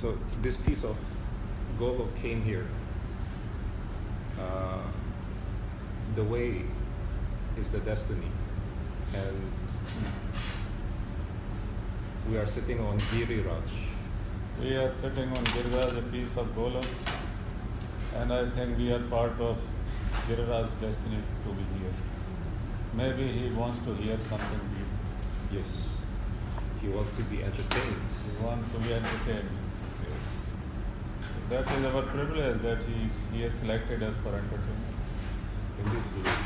So this piece of Golok came here. The way is the destiny, and we are sitting on Giriraj. We are sitting on Giriraj, a piece of Golok, and I think we are part of Giriraj's destiny to be here. Maybe he wants to hear something deep. Yes. He wants to be entertained. We want to be entertained. Yes. That is our privilege that he has selected us for entertainment. Indeed, Guruji.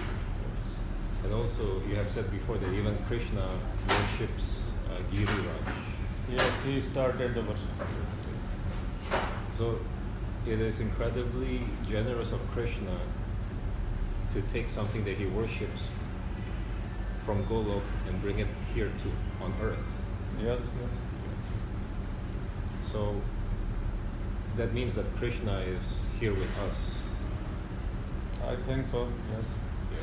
And also, you have said before that even Krishna worships Giriraj. Yes, he started the worship. Yes. So, it is incredibly generous of Krishna to take something that he worships from Golok and bring it here to on earth. Yes, yes. So that means that Krishna is here with us. I think so, yes. Yeah.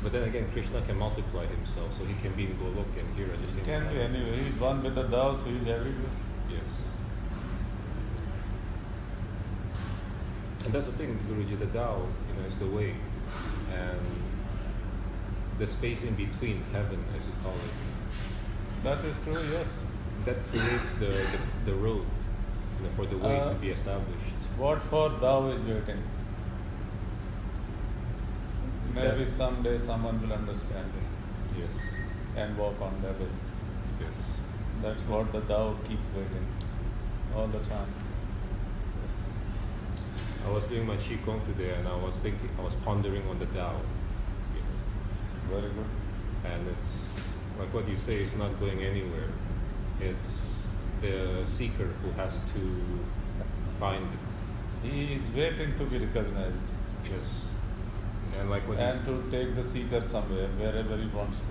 But then again, Krishna can multiply himself, so he can be in Golok and here at the same time. Can be anyway. He is one with the Tao, so he is everywhere. Yes. And that's the thing, Guruji, the Tao, is the way. And the space in between, heaven, as you call it. That is true, yes. That creates the road, for the way to be established. What for Tao is waiting? Maybe someday someone will understand it. Yes. And walk on that way. Yes. That's what the Tao keep waiting all the time. Yes. I was doing my Qigong today and I was pondering on the Tao. Very good. And it's like what you say, it's not going anywhere. It's the seeker who has to find it. He is waiting to be recognized. Yes. And like what and to take the seeker somewhere, wherever he wants to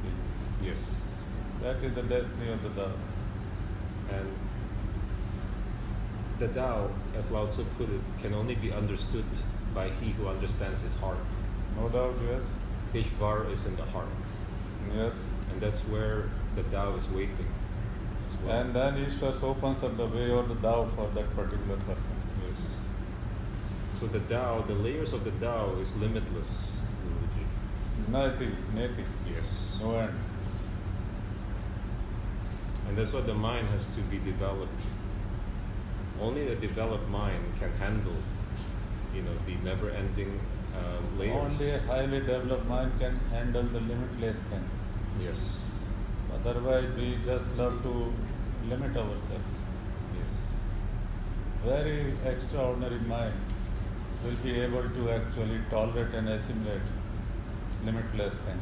be. Yes. That is the destiny of the Tao. And the Tao, as Lao Tzu put it, can only be understood by he who understands his heart. No doubt, yes. Ishvar is in the heart. Yes. And that's where the Tao is waiting as well. And then Ishwar opens up the way or the Tao for that particular person. Yes. So the Tao, the layers of the Tao is limitless, Guruji. Neti. Yes. No end. And that's why the mind has to be developed. Only a developed mind can handle, the never-ending layers. Only a highly developed mind can handle the limitless thing. Yes. Otherwise, we just love to limit ourselves. Yes. Very extraordinary mind will be able to actually tolerate and assimilate limitless thing.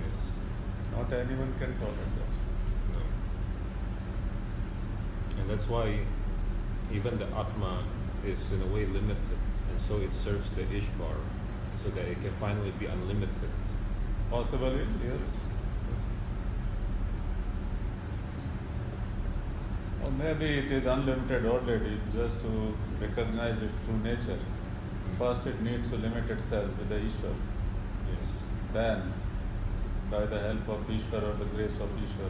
Yes. Not anyone can tolerate that. No. And that's why even the Atma is in a way limited, and so it serves the Ishvar, so that it can finally be unlimited. Possibly, yes. Or maybe it is unlimited already, just to recognize its true nature. First it needs to limit itself with the Ishwar. Yes. Then, by the help of Ishwar or the grace of Ishwar,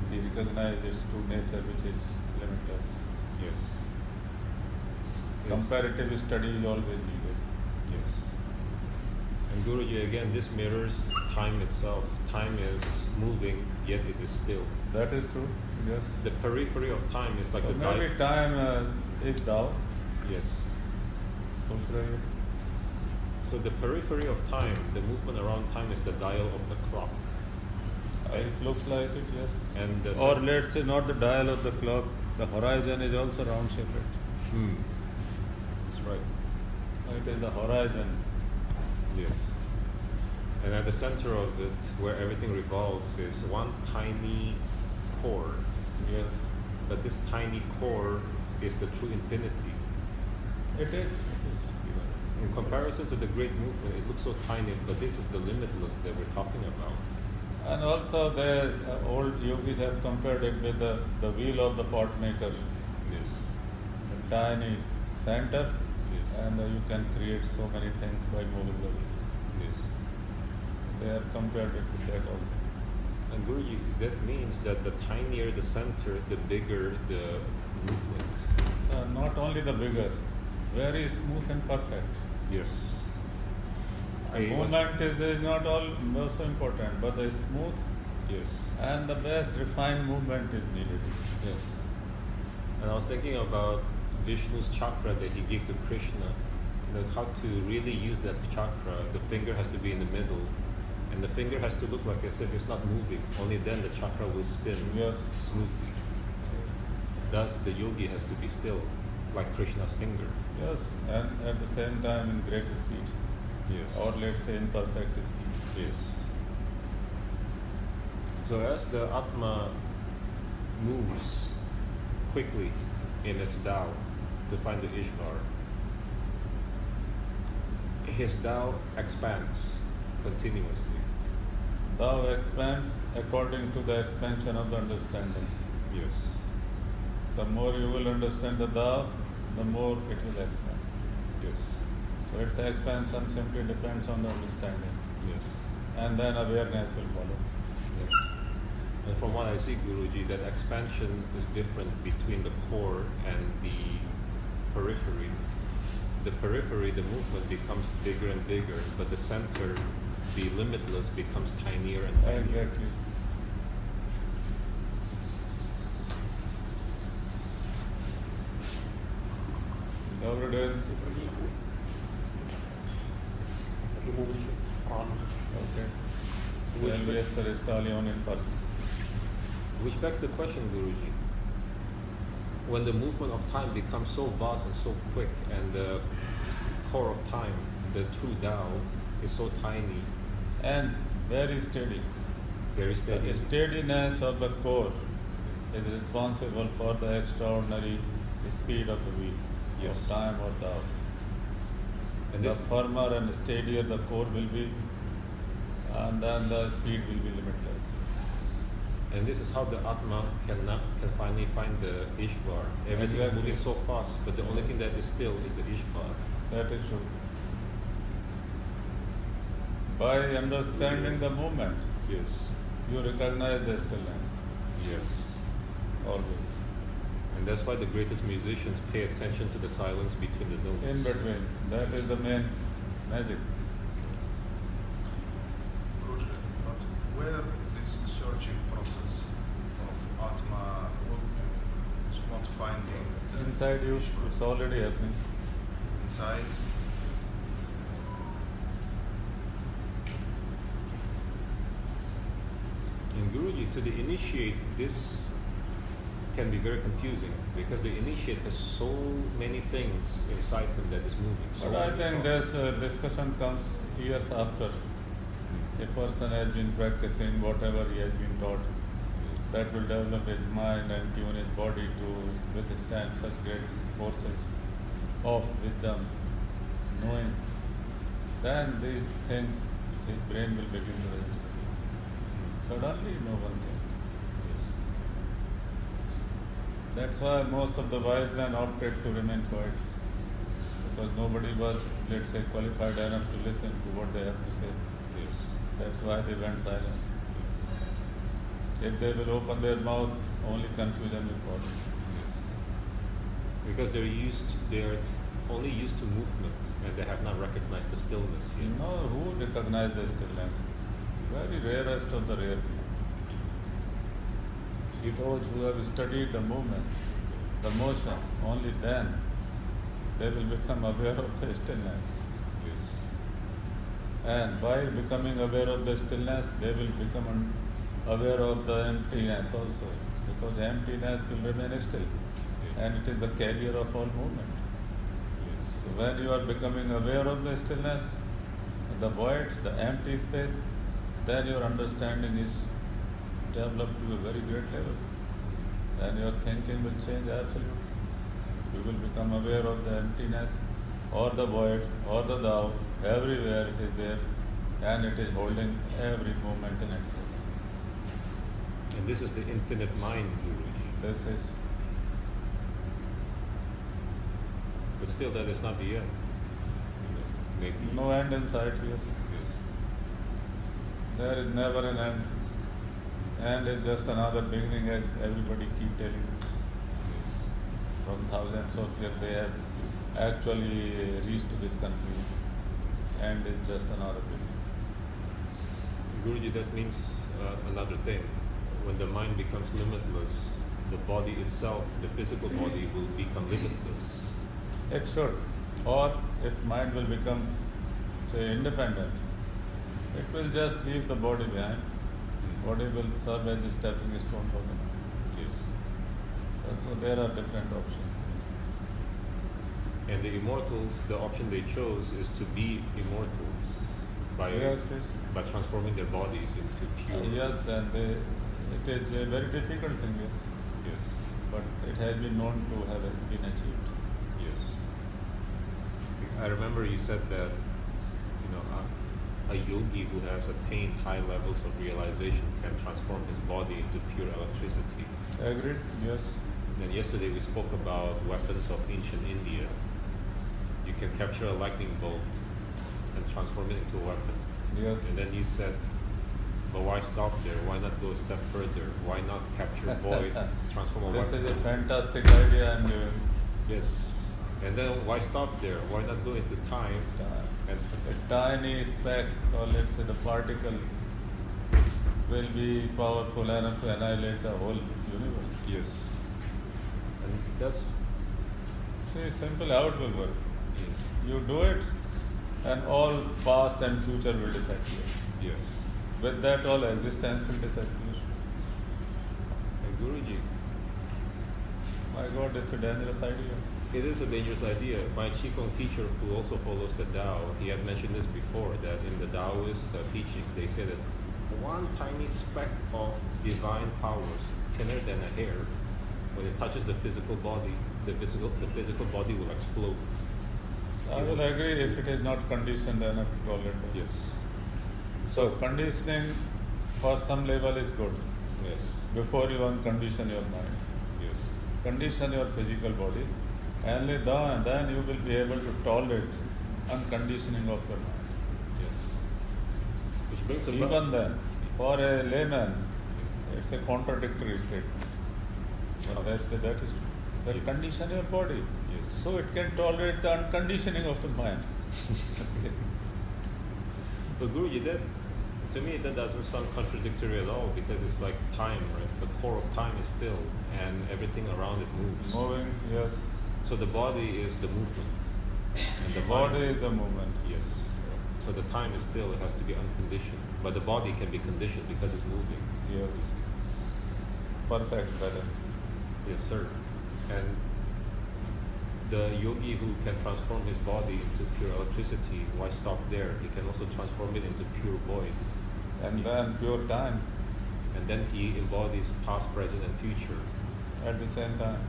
she recognizes its true nature, which is limitless. Yes. Comparative study is always needed. Yes. And Guruji, again, this mirrors time itself. Time is moving, yet it is still. That is true, yes. The periphery of time is like So the maybe time is Tao. Yes. Right. So the periphery of time, the movement around time, is the dial of the clock. It looks like it, yes. And the Or let's say not the dial of the clock, the horizon is also round shaped. That's right. It is the horizon. Yes. And at the center of it, where everything revolves, is one tiny core. Yes. But this tiny core is the true infinity. It is. In comparison to the great movement, it looks so tiny, but this is the limitless that we're talking about. And also the old yogis have compared it with the wheel of the pot maker. Yes. A tiny center, Yes. and you can create so many things by moving the wheel. Yes. They have compared it with that also. And Guruji, that means that the tinier the center, the bigger the movement. Not only the bigger, very smooth and perfect. Yes. And movement is not all also important, but the smooth Yes. and the best refined movement is needed. Yes. And I was thinking about Vishnu's chakra that he gave to Krishna. How to really use that chakra. The finger has to be in the middle, and the finger has to look like as if it's not moving. Only then the chakra will spin smoothly. Thus, the yogi has to be still, like Krishna's finger. Yes, and at the same time in great speed. Yes. Or let's say in perfect speed. Yes. So as the Atma moves quickly in its Tao to find the Ishvar, his Tao expands continuously. Thou expands according to the expansion of the understanding. Yes. The more you will understand the Thou, the more it will expand. Yes. So its expansion simply depends on the understanding. Yes. And then awareness will follow. Yes. And from what I see, Guruji, that expansion is different between the core and the periphery. The periphery, the movement becomes bigger and bigger, but the center, the limitless, becomes tinier and tinier. Exactly. Every day. Okay. Sylvester Stallion in person. Which begs the question, Guruji. When the movement of time becomes so vast and so quick, and the core of time, the true Tao, is so tiny, And very steady. very steady. The steadiness of the core is responsible for the extraordinary speed of the wheel, Yes. of time or Tao. And The this, firmer and steadier the core will be, and then the speed will be limitless. and this is how the Atma can finally find the Ishvar. Everything is Exactly. moving so fast, but the only thing that is still is the Ishvar. That is true. By understanding the movement, Yes. you recognize the stillness Yes. always. And that's why the greatest musicians pay attention to the silence between the notes. In between, that is the main magic. Guruji, but where is this searching process of Atma, not finding the Inside you, Ishvara? it's already happening. Inside? And Guruji, to the initiate, this can be very confusing because the initiate has so many things inside him that is moving. So But I many think thoughts. this discussion comes years after a person has been practicing whatever he has been taught. That will develop his mind and tune his body to withstand such great forces of wisdom, knowing. Then these things, his brain will begin to register. Suddenly, no one can. Yes. That's why most of the wise men opted to remain quiet, because nobody was, let's say, qualified enough to listen to what they have to say. Yes. That's why they went silent. If they will open their mouth, only confusion will follow. Because they are only used to movement and they have not recognized the stillness You yet. know who recognize the stillness? Very rarest of the rare people. Those who have studied the movement, the motion, only then they will become aware of the stillness. Yes. And by becoming aware of the stillness, they will become aware of the emptiness also, because emptiness will remain still, and it is the carrier of all movement. Yes. So when you are becoming aware of the stillness, the void, the empty space, then your understanding is developed to a very great level, and your thinking will change absolutely. You will become aware of the emptiness, or the void, or the Tao. Everywhere it is there, and it is holding every moment in itself. And this is the infinite mind, Guruji. This is But still, that is not the end. Maybe. no end in sight, yes. Yes. There is never an end. And it's just another beginning, as everybody keep telling you. Yes. From thousands of years they have actually reached this conclusion. And it's just another beginning. Guruji, that means another thing. When the mind becomes limitless, the body itself, the physical body, will become limitless. It should. Or if mind will become, say, independent, it will just leave the body behind. Body will serve as a stepping stone for the mind. Yes. So there are different options. And the immortals, the option they chose is to be immortals by Yes. by transforming their bodies into pure. Yes, and it is a very difficult thing, yes. Yes. But it has been known to have been achieved. Yes. I remember you said that, a yogi who has attained high levels of realization can transform his body into pure electricity. Agreed? Yes. And yesterday we spoke about weapons of ancient India. You can capture a lightning bolt and transform it into a weapon. Yes. And then you said, but why stop there? Why not go a step further? Why not capture void, transform a This weapon? is a fantastic idea I'm giving. Yes. And then why stop there? Why not go into time? And A tiny speck, or let's say the particle, will be powerful enough to annihilate the whole universe. yes. And that's See, simple how it will work. yes. You do it, and all past and future will disappear. Yes. With that, all existence will disappear. And Guruji, My God, it's a dangerous idea. it is a dangerous idea. My Qigong teacher, who also follows the Tao, he had mentioned this before, that in the Taoist teachings, they say that one tiny speck of divine powers, thinner than a hair, when it touches the physical body, the physical body will explode. I will agree if it is not conditioned enough to tolerate it. Yes. So conditioning for some level is good. Yes. Before you uncondition your mind, Yes. condition your physical body, and then you will be able to tolerate unconditioning of your mind. Yes. Which brings Even about then, for a layman, it's a contradictory statement. But that is true. That Yes. condition your body, Yes. so it can tolerate the unconditioning of the mind. But Guruji, to me that doesn't sound contradictory at all, because it's like time, right? The core of time is still, and everything around it moves. Moving, yes. So the body is the movement, and the Body mind, is the movement. yes. So the time is still; it has to be unconditioned. But the body can be conditioned because it's moving. Yes. Perfect balance. Yes, sir. And the yogi who can transform his body into pure electricity, why stop there? He can also transform it into pure void. And then pure time And then he embodies past, present, and future. at the same time.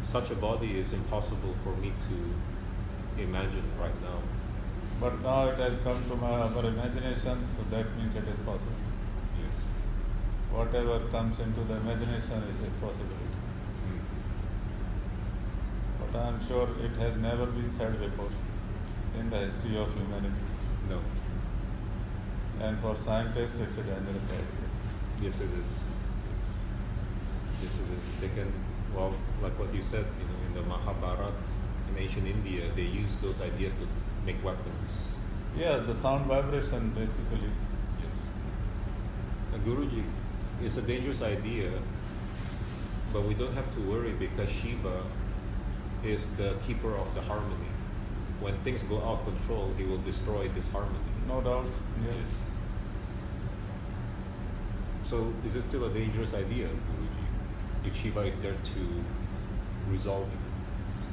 Such a body is impossible for me to imagine right now. But now it has come to our imagination, so that means it is possible. Yes. Whatever comes into the imagination is a possibility. Mm. But I am sure it has never been said before in the history of humanity. No. And for scientists, it's a dangerous idea. Yes, it is. Yes, it is. They can, well, like what you said, in the Mahabharata, in ancient India, they use those ideas to make weapons. Yes, the sound vibration basically. Yes. Guruji, it's a dangerous idea, but we don't have to worry because Shiva is the keeper of the harmony. When things go out of control, he will destroy this harmony. No doubt, yes. So is it still a dangerous idea, Guruji, if Shiva is there to resolve it?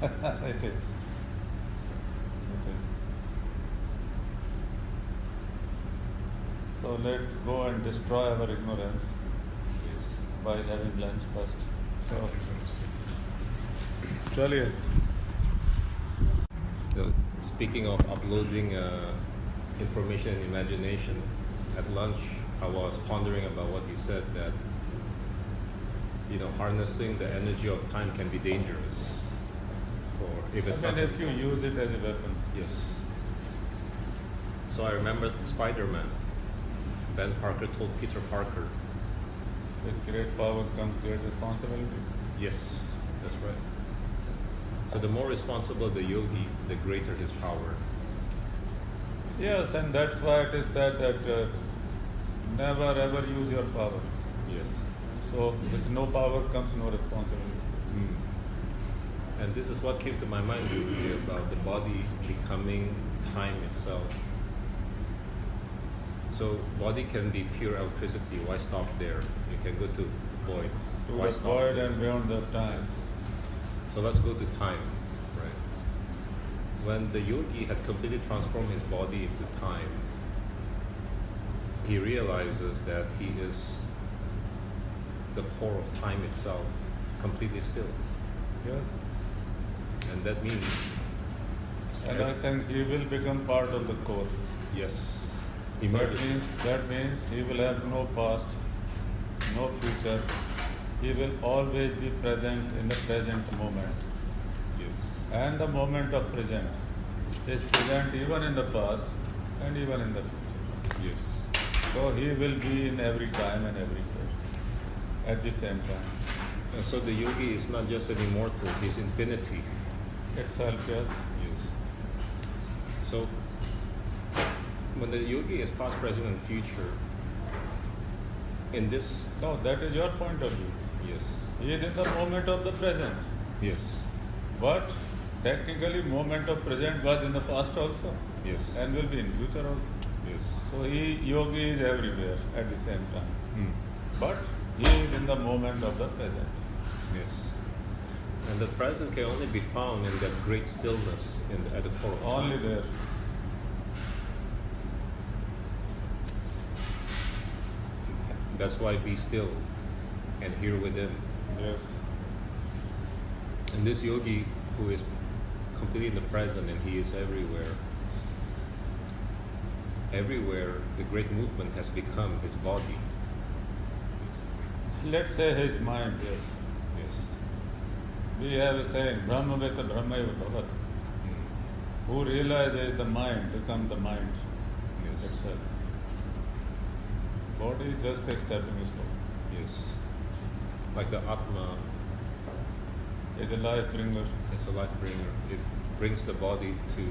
It is. It is. So let's go and destroy our ignorance Yes. by having lunch first. So, chaliye. Speaking of uploading information and imagination, at lunch I was pondering about what you said, that harnessing the energy of time can be dangerous. Or if it's I mean, not, if you use it as a weapon. yes. So I remember Spider-Man. Ben Parker told Peter Parker, with great power comes great responsibility. yes, that's right. So the more responsible the yogi, the greater his power. Yes, and that's why it is said that never ever use your power. Yes. So with no power comes no responsibility. And this is what came to my mind really about the body becoming time itself. So body can be pure electricity. Why stop there? You can go to void. To Why the stop void there? and beyond the times. So let's go to time, right? When the yogi had completely transformed his body into time, he realizes that he is the core of time itself, completely still. Yes. And that means, And I think he will become part of the core. yes, That emerges. means he will have no past, no future. He will always be present in the present moment. Yes. And the moment of present is present even in the past and even in the future. Yes. So he will be in every time and everywhere at the same time. And so the yogi is not just an immortal, he's infinity. Itself, yes. Yes. So when the yogi is past, present, and future, in this, No, that is your point of view. yes, He is in the moment of the present. yes, But technically moment of present was in the past also yes, and will be in future also. yes. So yogi is everywhere at the same time. Mm. But he is in the moment of the present. Yes. And the present can only be found in that great stillness at the core of Only time. there. That's why be still and hear within. Yes. And this yogi who is completely in the present and he is everywhere, the great movement has become his body. Let's say his mind, yes. Yes. We have a saying, Brahmaveta Brahmaiva Bhavat. Mm. Who realizes the mind becomes the mind Yes. itself. Body is just a stepping stone. Yes. Like the Atma Is a life bringer, is a life bringer. It brings the body to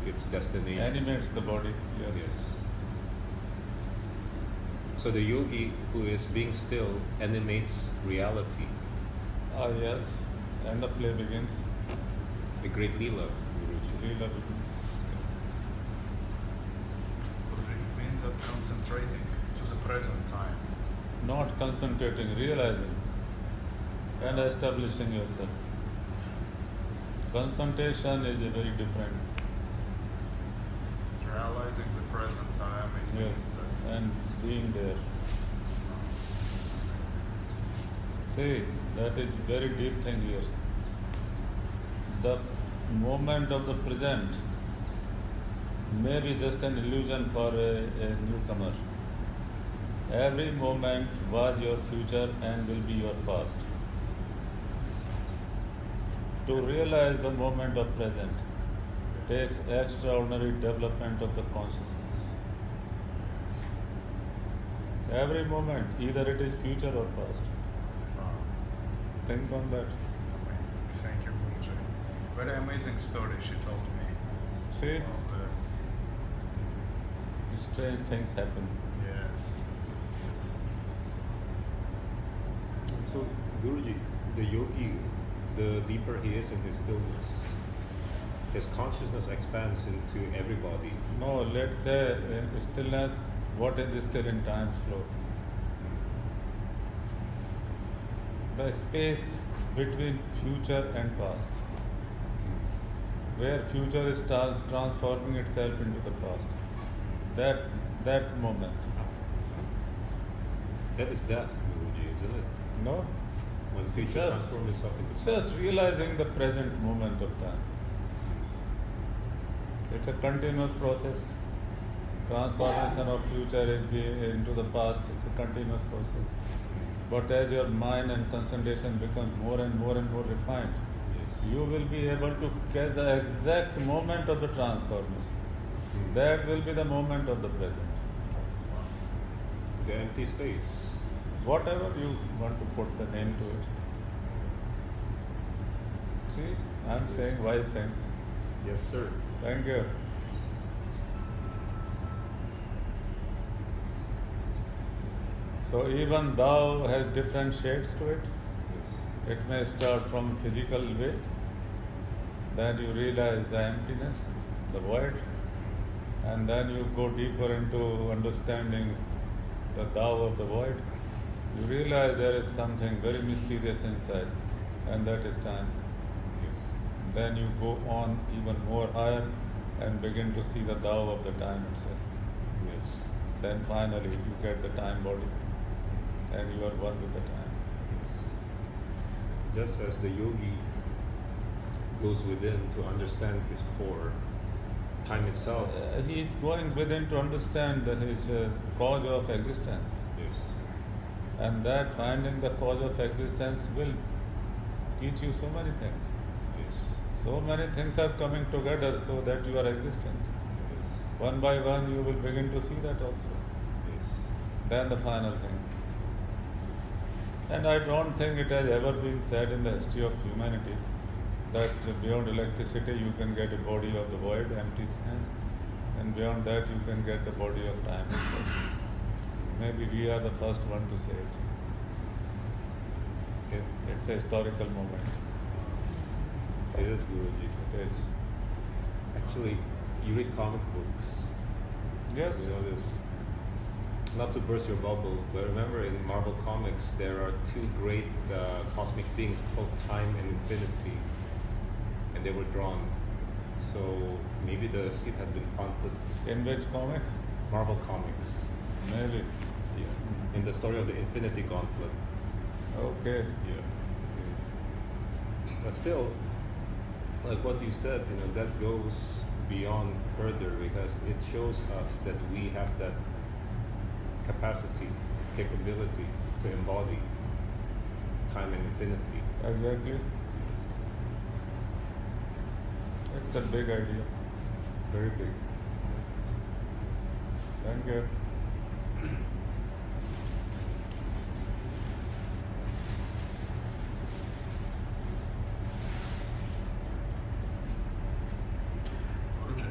its destination. animates the body. Yes. Yes. So the yogi who is being still animates reality, Ah, yes. And the play begins. the great Leela. Guruji. Leela begins. It means that concentrating to the present time. Not concentrating, realizing and establishing yourself. Concentration is a very different. Realizing the present time is Yes, and being there. See, that is very deep thing here. The moment of the present may be just an illusion for a newcomer. Every moment was your future and will be your past. To realize the moment of present takes extraordinary development of the consciousness. Every moment, either it is future or past. Wow. Think on that. Amazing. Thank you, Guruji. Very amazing story she told me. See, All this. strange things happen. Yes. So Guruji, the yogi, the deeper he is in his stillness, his consciousness expands into everybody. No, let's say stillness, what is still in time flow? The space between future and past, where future is transforming itself into the past. That moment. That is death, Guruji, isn't it? No? When future Just- transforms itself into past. Just realizing the present moment of time. It's a continuous process. Transformation of future into the past, it's a continuous process. But as your mind and concentration becomes more and more and more refined, Yes. you will be able to catch the exact moment of the transformation. That will be the moment of the present. The empty space. Whatever you want to put the name to it. See, I'm saying wise things. Yes, sir. Thank you. So even thou has different shades to it. Yes. It may start from physical way, then you realize the emptiness, the void, and then you go deeper into understanding the thou of the void. You realize there is something very mysterious inside, and that is time. Yes. Then you go on even more higher and begin to see the thou of the time itself. Yes. Then finally you get the time body, and you are one with the time. Yes. Just as the yogi goes within to understand his core, time itself. He is going within to understand his cause of existence. Yes. And that finding the cause of existence will teach you so many things. Yes. So many things are coming together so that you are existing. Yes. One by one you will begin to see that also. Yes. Then the final thing. And I don't think it has ever been said in the history of humanity that beyond electricity you can get a body of the void, emptiness, and beyond that you can get the body of time. Maybe we are the first one to say it. It's a historical moment. It is, Guruji. It is. Actually, you read comic books. Yes. You know this. Not to burst your bubble, but remember in Marvel Comics there are two great cosmic beings called Time and Infinity, and they were drawn. So maybe the seed had been planted. In which comics? Marvel Comics. Maybe. Yeah. In the story of the Infinity Gauntlet. Okay. Yeah. But still, like what you said, that goes beyond further because it shows us that we have that capacity, capability to embody time and infinity. Exactly. It's a big idea. Very big. Thank you. Guruji,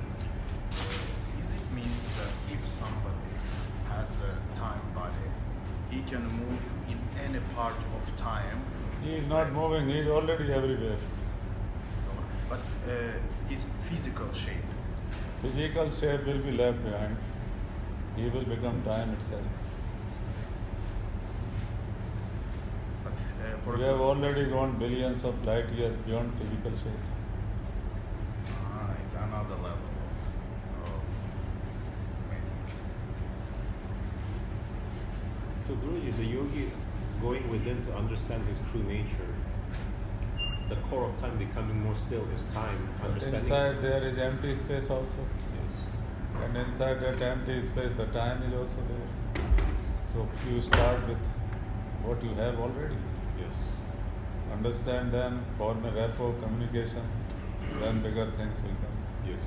is it means that if somebody has a time body, he can move in any part of time, He is not moving, he is already everywhere. but his physical shape? Physical shape will be left behind. He will become time itself. But, for We have example, already gone billions of light years beyond physical shape. it's another level of amazing. So Guruji, the yogi going within to understand his true nature, the core of time becoming more still is time, understanding. Inside there is empty space also. Yes. And inside that empty space the time is also there. So if you start with what you have already, Yes. understand them, form a rapport, communication, then bigger things will come. Yes.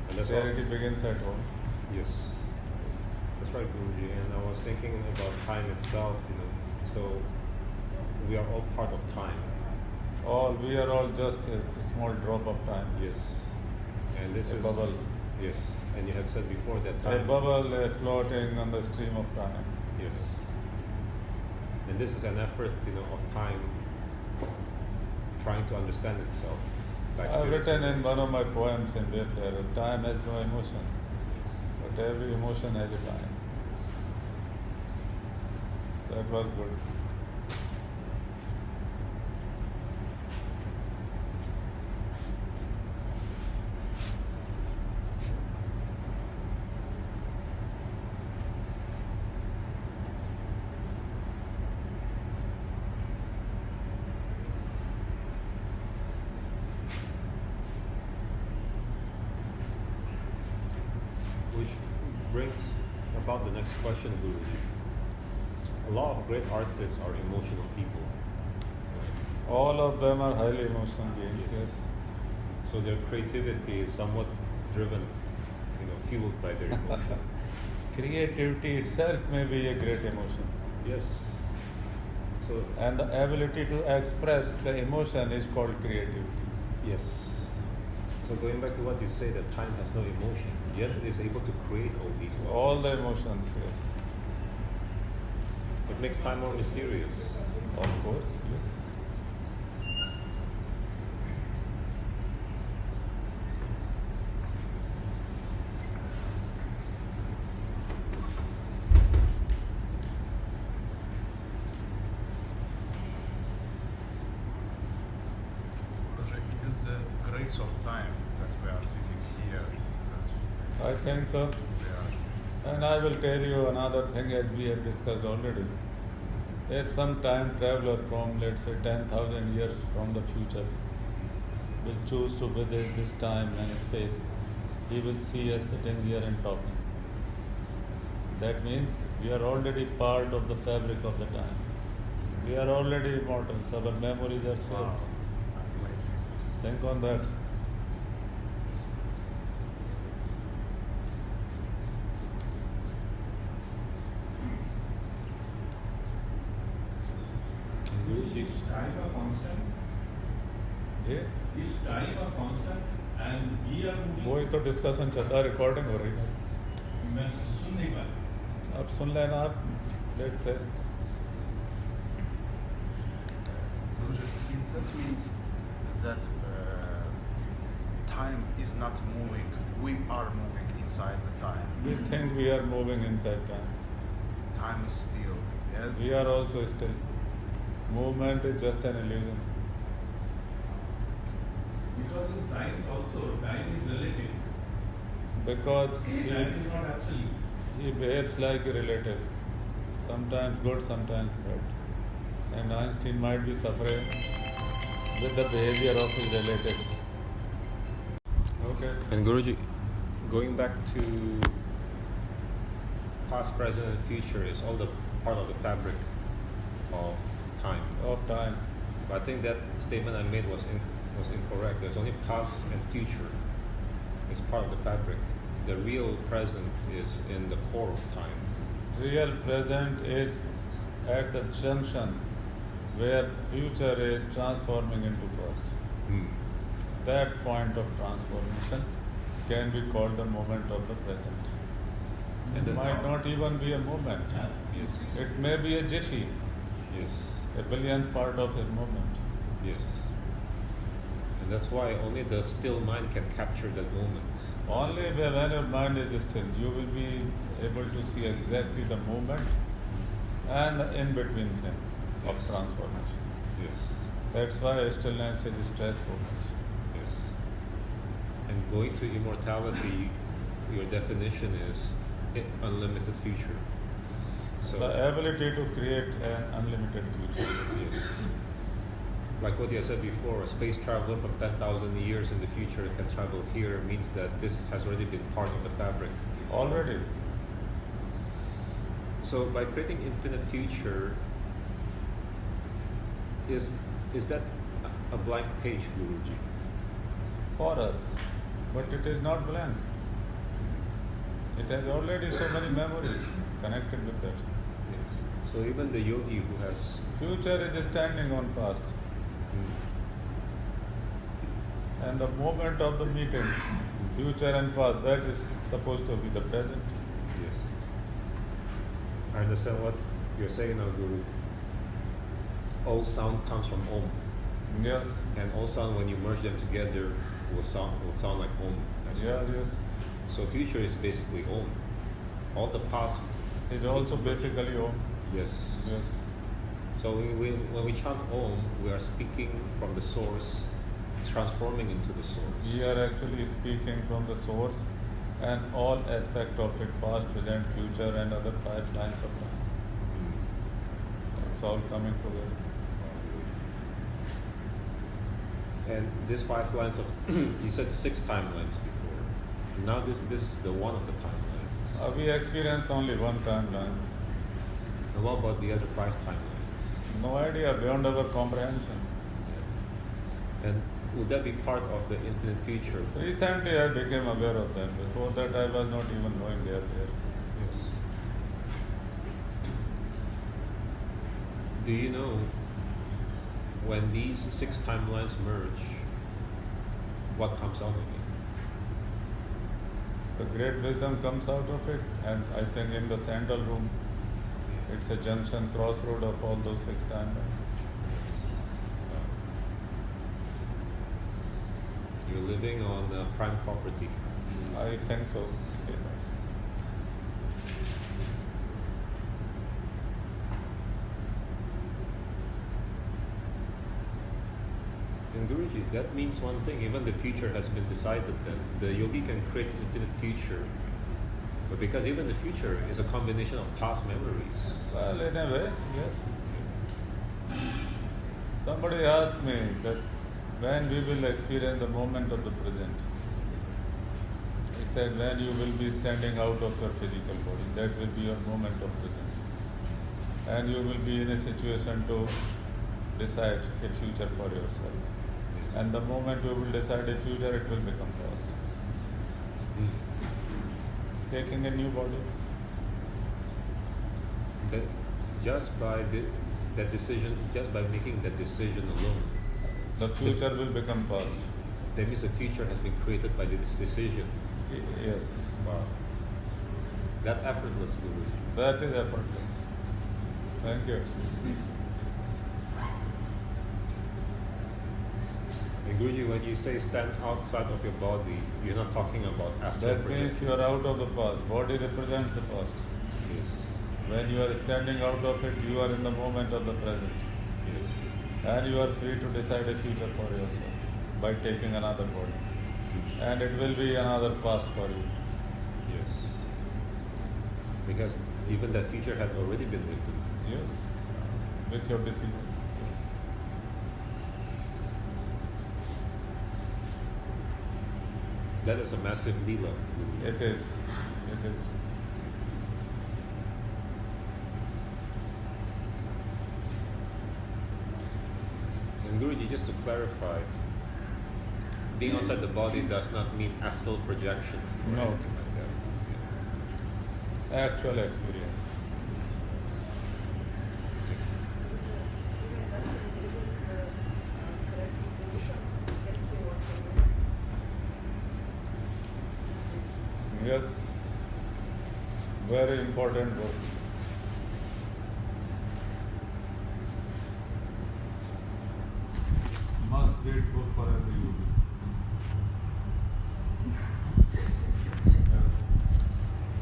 And that's Charity all. begins at home. Yes. That's right, Guruji. And I was thinking about time itself, So we are all part of time. We are all just a small drop of time. Yes. And this A is bubble. Yes. And you had said before that A time. bubble floating on the stream of time. Yes. And this is an effort, of time trying to understand itself. by I've experience. written in one of my poems in Wayfarer, time has no emotion, Yes. but every emotion has a time. That was good. Which brings about the next question, Guruji. A lot of great artists are emotional people. All of them are highly emotional beings, Yes. yes. So their creativity is somewhat driven fueled by their emotion. Creativity itself may be a great emotion. Yes. So And the ability to express the emotion is called creativity. yes. So going back to what you say, that time has no emotion, yet it is able to create all these moments. All the emotions, yes. It makes time more mysterious. Of course, yes. Guruji, it is the grace of time that we are sitting here, that I think so. we are. And I will tell you another thing as we have discussed already. If some time traveler from, let's say, 10,000 years from the future will choose to visit this time and space, he will see us sitting here and talking. That means we are already part of the fabric of the time. We are already immortals. Our memories are saved. Wow, amazing. Think on that. Guruji, Is time a constant? Yeah. Is time a constant? And we are moving. वही तो discussion चल रहा, recording हो रही है. मैं सुन नहीं पाया. अब सुन लेना आप. Let's say Guruji, is that means that time is not moving, we are moving inside the time. we think we are moving inside time. Time is still, yes? We are also still. Movement is just an illusion. Because in science also, time is relative. Because Time is not absolute. he behaves like a relative. Sometimes good, sometimes bad. And Einstein might be suffering with the behavior of his relatives. Okay. and Guruji, going back to past, present, and future is all the part of the fabric of time. Of time. But I think that statement I made was incorrect. There's only past and future. It's part of the fabric. The real present is in the core of time. Real present is at the junction where future is transforming into past. That point of transformation can be called the moment of the present. And It then might not even be a moment. Yes. It may be a jiffy, Yes. a billionth part of a moment. Yes. And that's why only the still mind can capture that moment. Only when your mind is still, you will be able to see exactly the moment and the in-between thing of Yes. transformation. Yes. That's why stillness is stress so much. Yes. And going to immortality, your definition is unlimited future. So The ability to create an unlimited future. yes. Like what you said before, a space traveler from 10,000 years in the future can travel here means that this has already been part of the fabric. Already. So by creating infinite future, is that a blank page, Guruji? For us. But it is not blank. It has already so many memories connected with that. Yes. So even the yogi who has Future is standing on past. And the moment of the meeting, future and past, that is supposed to be the present. yes. I understand what you're saying now, Guru. All sound comes from Om. Yes. And all sound, when you merge them together, will sound like Om. as well. Yes, yes. So future is basically Om. All the past, Is also basically Om. yes. Yes. So when we chant Om, we are speaking from the source, transforming into the source. We are actually speaking from the source and all aspect of it, past, present, future, and other 5 lines of time. It's all coming together. And these 5 lines of, you said 6 timelines before. Now this is the one of the timelines. We experience only one timeline. And what about the other 5 timelines? No idea, beyond our comprehension. And would that be part of the infinite future? Recently I became aware of them. Before that I was not even knowing they are there. Yes. Do you know when these 6 timelines merge, what comes out of it? The great wisdom comes out of it, and I think in the sandal room, it's a junction, crossroad of all those 6 timelines. You're living on prime property. I think so. Yes. And Guruji, that means one thing, even the future has been decided then. The yogi can create infinite future. But because even the future is a combination of past memories. Well, in a way, yes. Somebody asked me that when we will experience the moment of the present. He said, when you will be standing out of your physical body, that will be your moment of present. And you will be in a situation to decide a future for yourself. Yes. And the moment you will decide a future, it will become past. Taking a new body. That just by that decision, just by making that decision alone, The future will become past. that means the future has been created by this decision. Yes. Wow. That effortless, Guruji. That is effortless. Thank you. And Guruji, when you say stand outside of your body, you're not talking about astral That means projection. you are out of the past. Body represents the past. Yes. When you are standing out of it, you are in the moment of the present. Yes. And you are free to decide a future for yourself by taking another body. And it will be another past for you. Yes. Because even that future had already been written. Yes. With your decision. Yes. That is a massive leela. Guruji. It is. It is. And Guruji, just to clarify, being outside the body does not mean astral projection or No. anything like that. Actual experience. Yes. Very important word. Must read book for every yogi.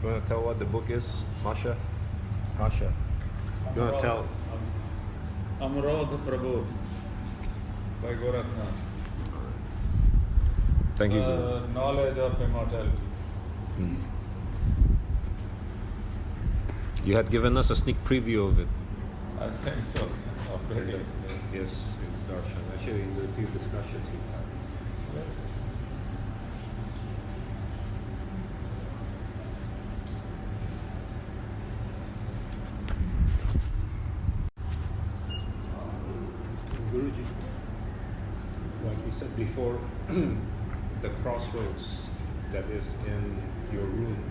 You want to tell what the book is, Masha? Masha. You want to tell? Amrod Prabodh by Gorakhnath. Thank you, Guru. Knowledge of immortality. You had given us a sneak preview of it. I think so. Already. Yes, in this darshan. Actually, in the few discussions we've had. Yes. Guruji, like you said before, the crossroads that is in your room,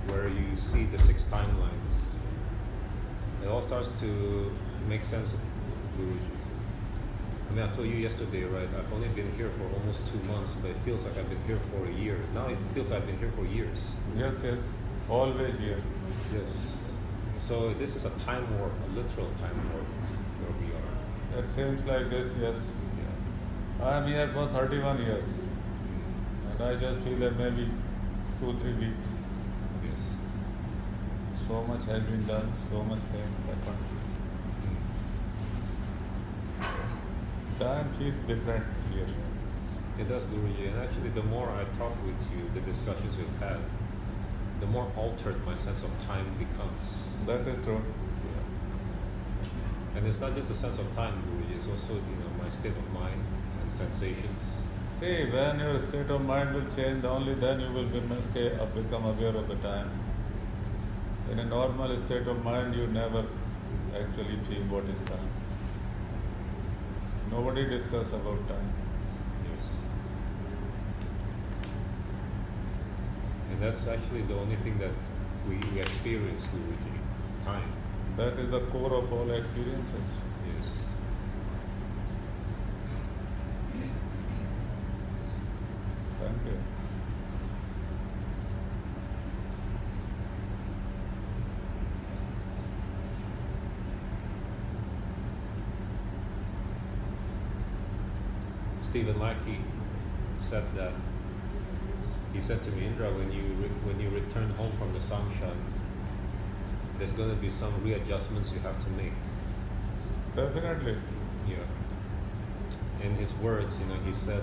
where you see the 6 timelines, it all starts to make sense, Guruji. I mean, I told you yesterday, right? I've only been here for almost 2 months, but it feels like I've been here for a year. Now it feels like I've been here for years. Yes, yes. Always here. Yes. So this is a time warp, a literal time warp, where we are. It seems like this, yes. Yeah. I am here for 31 years. And I just feel that maybe 2-3 weeks. Yes. So much has been done, so much things happened. Time feels different here. It does, Guruji. And actually, the more I talk with you, the discussions we've had, the more altered my sense of time becomes. That is true. And it's not just a sense of time, Guruji. It's also, my state of mind and sensations. See, when your state of mind will change, only then you will become aware of the time. In a normal state of mind, you never actually feel what is time. Nobody discuss about time. And that's actually the only thing that we experience, Guruji. Time. That is the core of all experiences. Yes. Thank you. Stephen Lackey said that. He said to me, Indra, when you return home from the sunshine, there's going to be some readjustments you have to make. Definitely. Yeah. In his words, he said,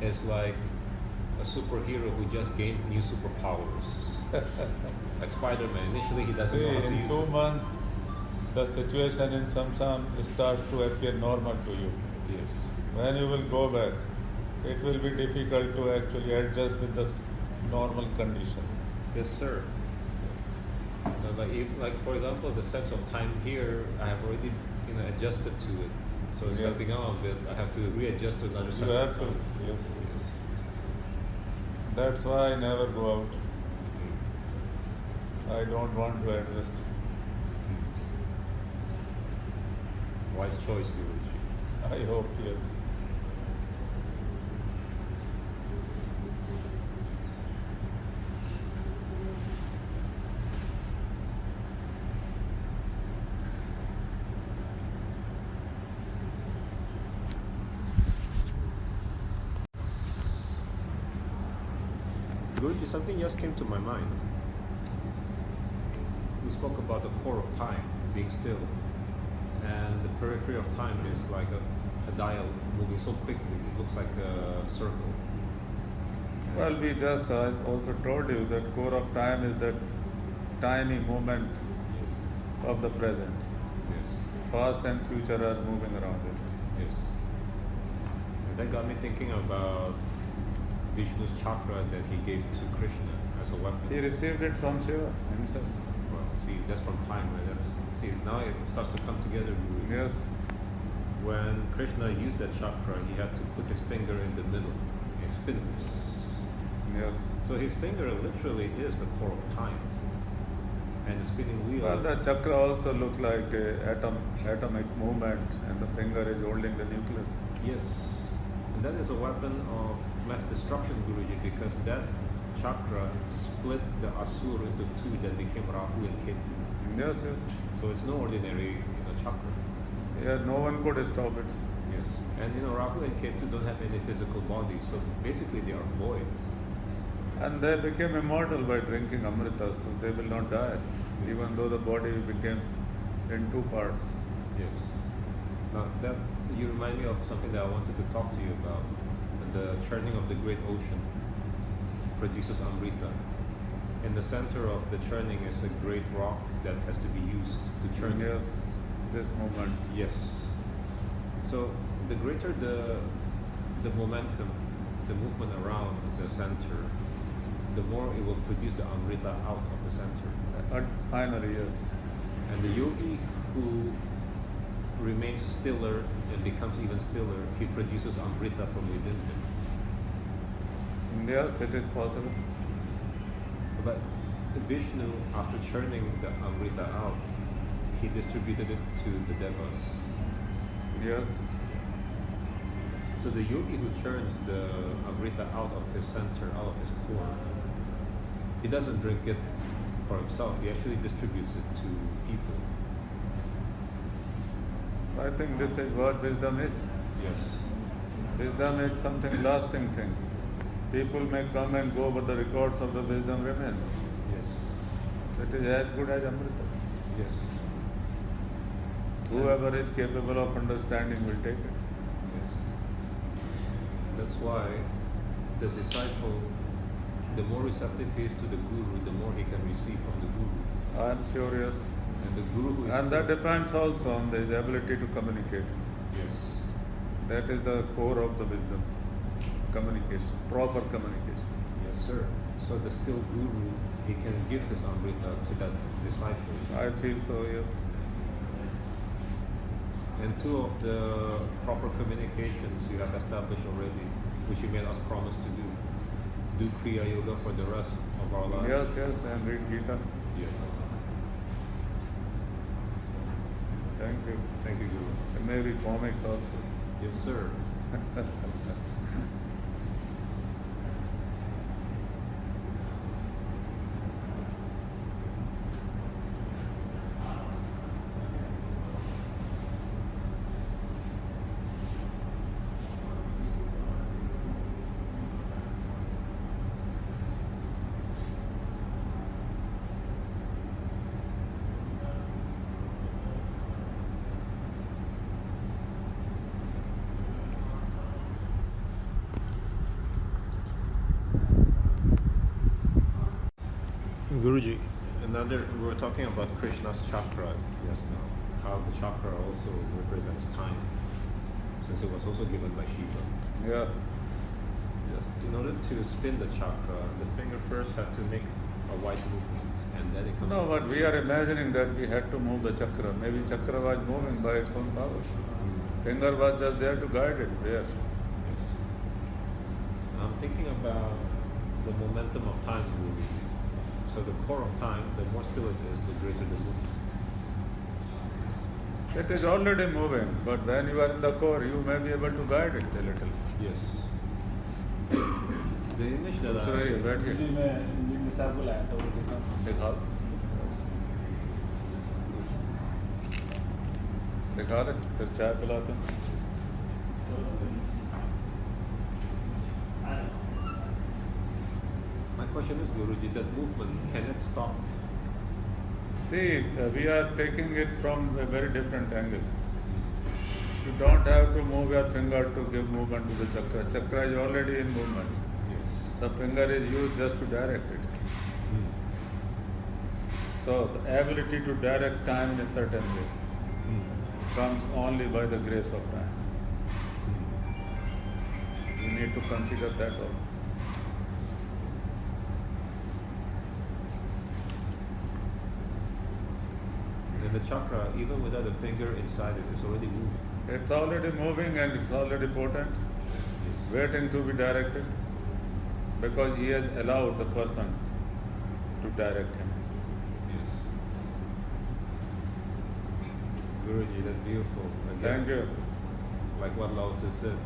it's like a superhero who just gained new superpowers. Like Spider-Man. Initially, he doesn't know how to See, in use 2 it. months, the situation in Samsam starts to appear normal to you. Yes. When you will go back, it will be difficult to actually adjust with the normal condition. Yes, sir. Like for example, the sense of time here, I have already adjusted to it. So Yes. stepping out of it, I have to readjust to another sense You of have to, time. yes. Yes. That's why I never go out. Mm. I don't want to adjust. Wise choice, Guruji. I hope, yes. Guruji, something just came to my mind. We spoke about the core of time being still, and the periphery of time is like a dial moving so quickly. It looks like a circle. Well, we just also told you that core of time is that tiny moment Yes. of the present. Yes. Past and future are moving around it. Yes. And that got me thinking about Vishnu's chakra that he gave to Krishna as a weapon. He received it from Shiva himself. Well, see, that's from time. Right? See, now it starts to come together. Guruji. Yes. When Krishna used that chakra, he had to put his finger in the middle. It spins. Yes. So his finger literally is the core of time. And the spinning wheel. Well, the chakra also looks like atomic movement, and the finger is holding the nucleus. Yes. And that is a weapon of mass destruction, Guruji, because that chakra split the Asur into two that became Rahu and Ketu. Yes, yes. So it's no ordinary chakra. Yeah, no one could stop it. Yes. And Rahu and Ketu don't have any physical bodies, so basically they are void. And they became immortal by drinking Amrita, so they will not die, even though the body became in 2 parts. Yes. Now that you remind me of something that I wanted to talk to you about. The churning of the great ocean produces Amrita. In the center of the churning is a great rock that has to be used to churn. Yes, this moment. Yes. So the greater the momentum, the movement around the center, the more it will produce the Amrita out of the center. Finally, yes. And the yogi who remains stiller and becomes even stiller, he produces Amrita from within him. Yes, it is possible. But Vishnu, after churning the Amrita out, he distributed it to the devas. Yes. So the yogi who churns the Amrita out of his center, out of his core, he doesn't drink it for himself, he actually distributes it to people. I think this is what wisdom is. Yes. Wisdom is something lasting thing. People may come and go, but the records of the wisdom remains. Yes. It is as good as Amrita. Yes. Whoever is capable of understanding will take it. Yes. That's why the disciple, the more receptive he is to the Guru, the more he can receive from the Guru. I am sure, yes. And the Guru who is... And that depends also on his ability to communicate. Yes. That is the core of the wisdom. Communication, proper communication. Yes, sir. So the still Guru, he can give his Amrita to that disciple. I feel so, yes. And 2 of the proper communications you have established already, which you made us promise to do. do Kriya Yoga for the rest of our lives. Yes, yes, and read Gita. Yes. Thank you. Thank you, Guru. And maybe comics also. Yes, sir. Guruji, we were talking about Krishna's chakra just now, how the chakra also represents time, since it was also given by Shiva. Yeah. In order to spin the chakra, the finger first had to make a wide movement, and then it comes. No, but we are imagining that we had to move the chakra. Maybe chakra was moving by its own power. Finger was just there to guide it. Where? Yes. I'm thinking about the momentum of time, Guruji. So the core of time, the more still it is, the greater the movement. It is already moving, but when you are in the core, you may be able to guide it a little. Yes. The image that Shree, बैठिए. जी मैं Indian मिसाल को लाया था वो देखा दिखाओ. दिखा दे, फिर चाय पिलाते हैं. My question is, Guruji, that movement, can it stop? See, we are taking it from a very different angle. You don't have to move your finger to give movement to the chakra. Chakra is already in movement. Yes. The finger is used just to direct it. So the ability to direct time in a certain way comes only by the grace of time. You need to consider that also. And the chakra, even without a finger inside it, is already moving. It's already moving and it's already potent, Yes. waiting to be directed, because he has allowed the person to direct him. Yes. Guruji, that's beautiful. Again, Thank you. like what Lao Tzu said,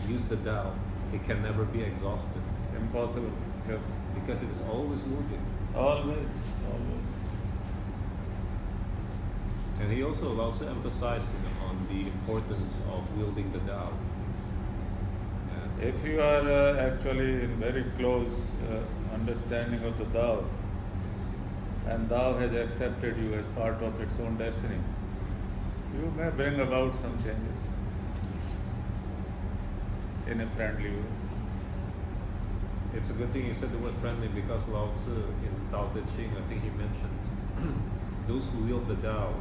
use the Tao. It can never be exhausted Impossible. Yes. because it is always moving. Always, always. And he also allows to emphasize on the importance of wielding the Tao. And If you are actually in very close understanding of the Tao, and Tao has accepted you as part of its own destiny, you may bring about some changes in a friendly way. it's a good thing you said the word friendly, because Lao Tzu in Tao Te Ching, I think he mentioned, those who wield the Tao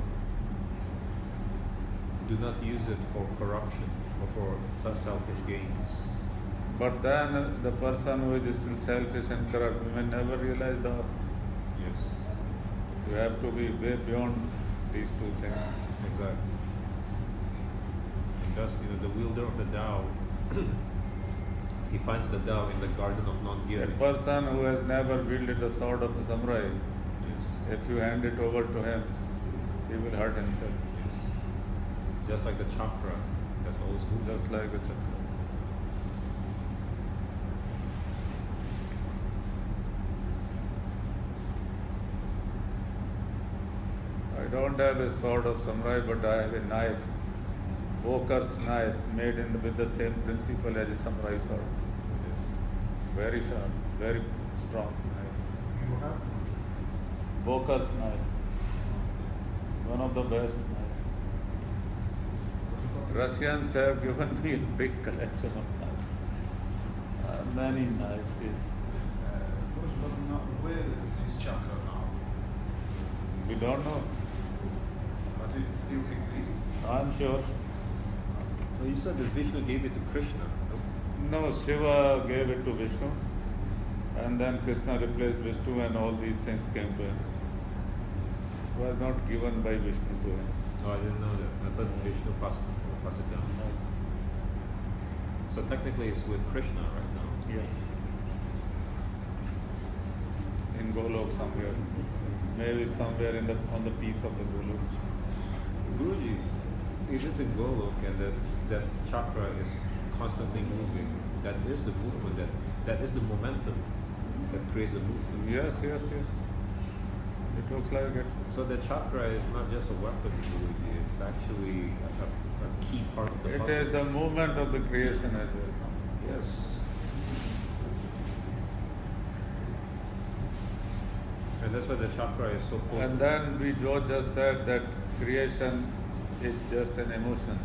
do not use it for corruption or for selfish gains. But then the person who is still selfish and corrupt may never realize Tao. Yes, You have to be way beyond these two things. exactly. And thus, the wielder of the Tao, he finds the Tao in the garden of A non-giving. person who has never wielded the sword of a samurai, Yes, if you hand it over to him, he will hurt himself, yes. Just like the chakra, that's always moving. just like a chakra. I don't have a sword of samurai, but I have a knife, Boker's knife, made with the same principle as a samurai sword. Yes. Very sharp, very strong knife. You have Boker's knife, one of the best knives. Russians have given me a big collection of knives. Many knives. Yes. But now, where is his chakra now? We don't know. But it still exists. I'm sure. So you said that Vishnu gave it to Krishna. No? No, Shiva gave it to Vishnu, and then Krishna replaced Vishnu, and all these things came to him. It was not given by Vishnu to him. Oh, I didn't know that. I thought Vishnu passed it down. So technically it's with Krishna right now. Yes. in Golok somewhere. Maybe somewhere on the piece of the Golok. Guruji, if it's in Golok and that chakra is constantly moving, that is the movement, that is the momentum that creates the movement. Yes. It looks like it. So the chakra is not just a weapon, Guruji, it's actually a key part of the It puzzle. is the movement of the creation as well. Yes. And that's why the chakra is so potent. And then we just said that creation is just an emotion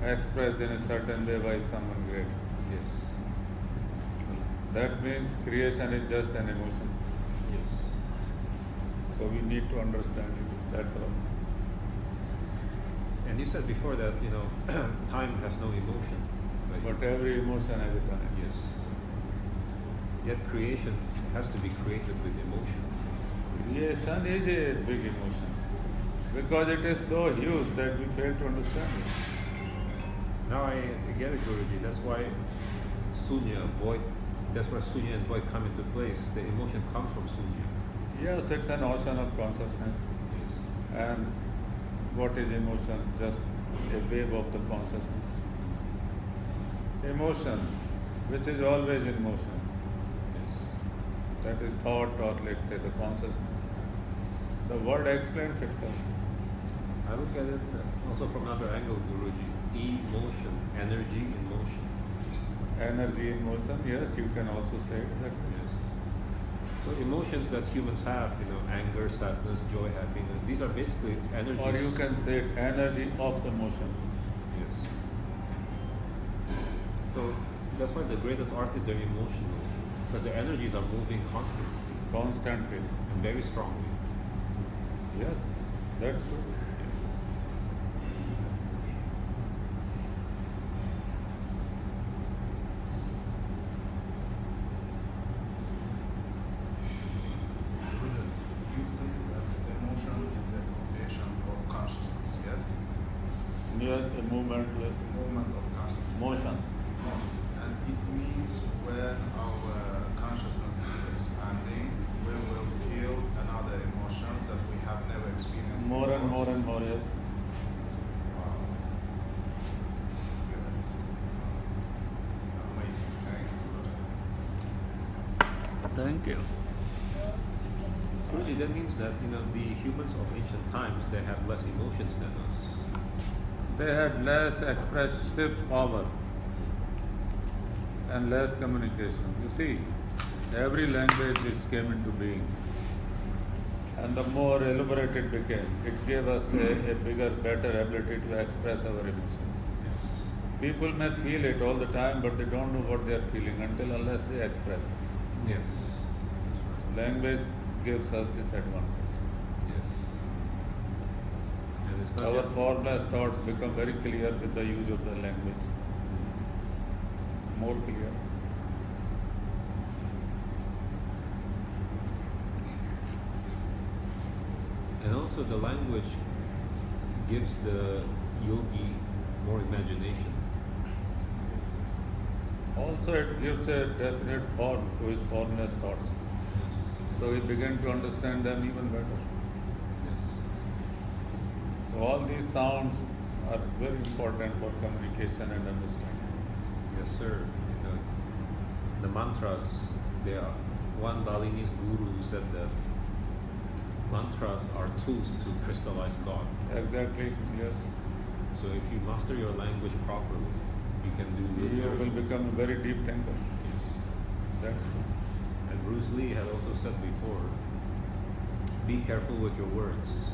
expressed in a certain way by someone great. Yes. That means creation is just an emotion. Yes. So we need to understand it. That's all. And you said before that, time has no emotion. Right? But every emotion has a time. Yes. Yet creation has to be created with emotion. Creation is a big emotion because it is so huge that we fail to understand it. Now I get it, Guruji. That's why sunya, void, that's where sunya and void come into place. The emotion comes from sunya. Yes, it's an ocean of consciousness. Yes. And what is emotion? Just a wave of the consciousness. Emotion, which is always in motion. Yes. That is thought, or let's say the consciousness. The word explains itself. I look at it also from another angle, Guruji. Emotion, energy in motion. Energy in motion, yes, you can also say it that way. Yes. So emotions that humans have, anger, sadness, joy, happiness, these are basically energies. Or you can say it, energy of the motion. Yes. So that's why the greatest artists, they're emotional. Because the energies are moving Constantly. and very strongly. Yes, that's true. You say that emotion is a foundation of consciousness, yes? Yes, a movement, yes. Movement of consciousness. Motion. Motion. And it means when our consciousness is expanding, we will feel another emotions that we have never experienced More and before. more and more, yes. Wow. Good. Amazing. Thank you. Thank you. Guruji, that means that the humans of ancient times, they have less emotions than us. They had less expressive power and less communication. You see, every language which came into being, and the more elaborate it became, it gave us a bigger, better ability to express our emotions. Yes. People may feel it all the time, but they don't know what they are feeling unless they express it. Yes. Language gives us this advantage. Yes. And it's not Our yet- formless thoughts become very clear with the use of the language. More clear. And also the language gives the yogi more imagination. Also, it gives a definite form to his formless thoughts. Yes. So we begin to understand them even better. Yes. So all these sounds are very important for communication and understanding. Yes, sir. The mantras, they are, one Balinese guru said that mantras are tools to crystallize God. Exactly, yes. So if you master your language properly, you can do good You work. will become a very deep thinker. Yes. That's true. And Bruce Lee had also said before, be careful with your words.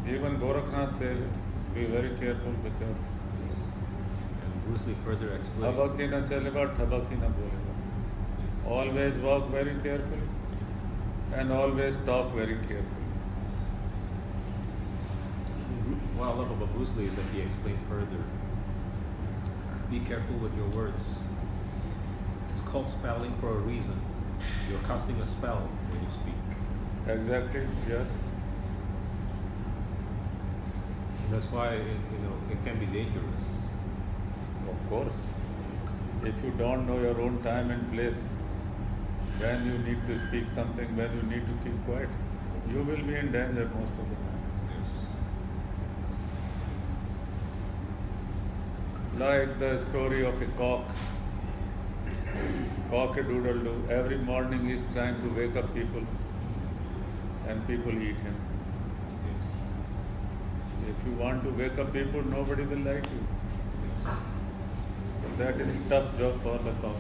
Even Gorakhnath says it. Be very careful with your. Yes. And Bruce Lee further explained. Habaki na chalega, thabaki na bolega. Yes. Always walk very carefully and always talk very carefully. What I love about Bruce Lee is that he explained further. Be careful with your words. It's called spelling for a reason. You're casting a spell when you speak. Exactly, yes. And that's why it can be dangerous. Of course. If you don't know your own time and place, when you need to speak something, when you need to keep quiet. You will be in danger most of the time. Yes. Like the story of a cock. Cock-a-doodle-doo. Every morning he is trying to wake up people, and people eat him. Yes. If you want to wake up people, nobody will like you. Yes. That is a tough job for the cock.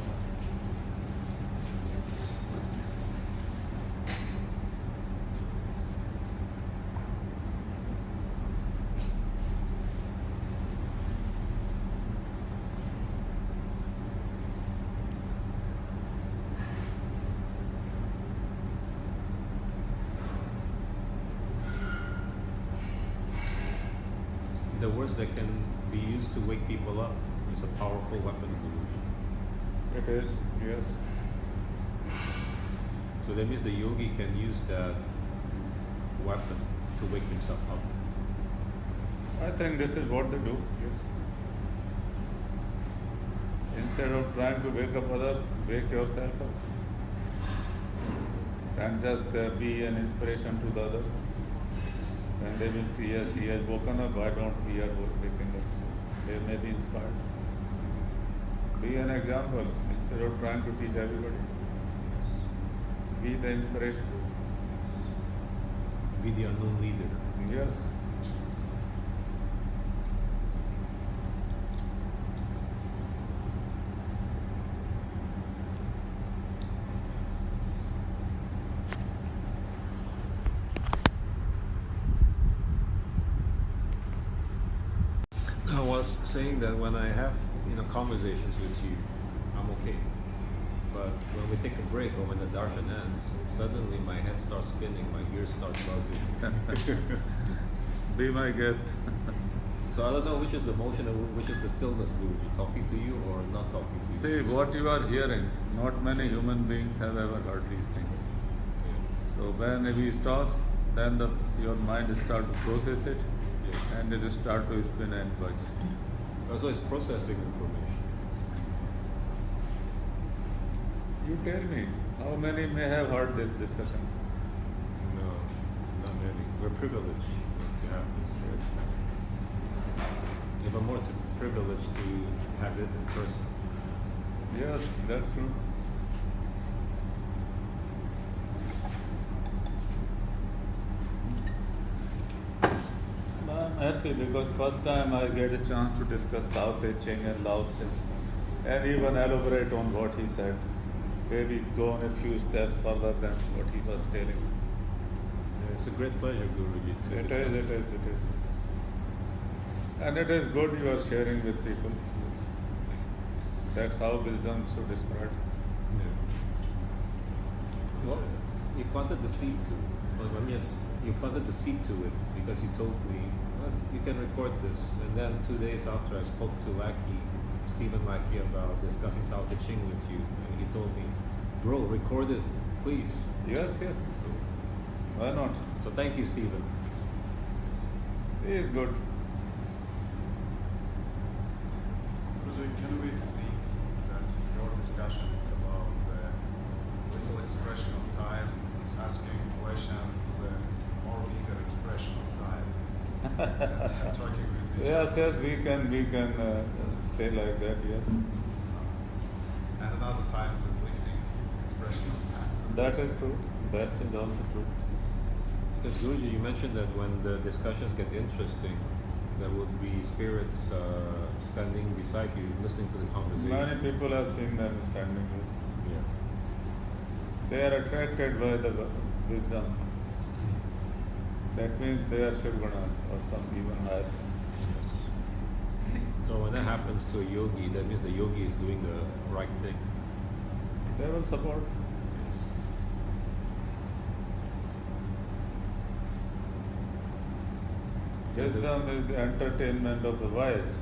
The words that can be used to wake people up is a powerful weapon, Guruji. It is, yes. So that means the yogi can use that weapon to wake himself up. I think this is what they do, yes. Instead of trying to wake up others, wake yourself up. And just be an inspiration to the others. And they will see, yes, he has woken up, why don't we are waking up? So they may be inspired. Be an example instead of trying to teach everybody. Be the inspiration. Be the unknown leader. Yes. I was saying that when I have conversations with you, I'm okay. But when we take a break or when the darshan ends, suddenly my head starts spinning, my ears start buzzing. Be my guest. So I don't know which is the motion and which is the stillness, Guruji, talking to you or not talking to you. See, what you are hearing, not many human beings have ever heard these things. Yeah. So when we stop, then your mind start to process it, Yes. and it start to spin and buzz. Also, it's processing information. You tell me, how many may have heard this discussion? No, not many. We're privileged to have this. Even more privileged to have it in person. Yes, that's true. I'm happy because first time I get a chance to discuss Tao Te Ching and Lao Tse and even elaborate on what he said. Maybe go on a few steps further than what he was telling. Yeah, it's a great pleasure, Guruji, to It discuss is, it is, it is. And it is good you are sharing with people. That's how wisdom should spread. Yeah. Well, you planted the seed to it. Well, let me just, you planted the seed to it because you told me, well, you can record this. And then 2 days after I spoke to Stephen Lackey about discussing Tao Te Ching with you, and he told me, bro, record it, please. Yes, yes. So, Why not? so thank you, Stephen. He is good. Guruji, can we see that your discussion is about the little expression of time, asking questions to the more bigger expression of time, and talking with each Yes, other. yes, we can say like that, yes. And another times is listening expression of time. So That is true. That is also true. Because Guruji, you mentioned that when the discussions get interesting, there would be spirits standing beside you, listening to the conversation. Many people have seen them standing this. Yeah. They are attracted by the wisdom. That means they are Shivgunas or some even higher things. So when that happens to a yogi, that means the yogi is doing the right thing. They will support. Wisdom is the entertainment of the wise.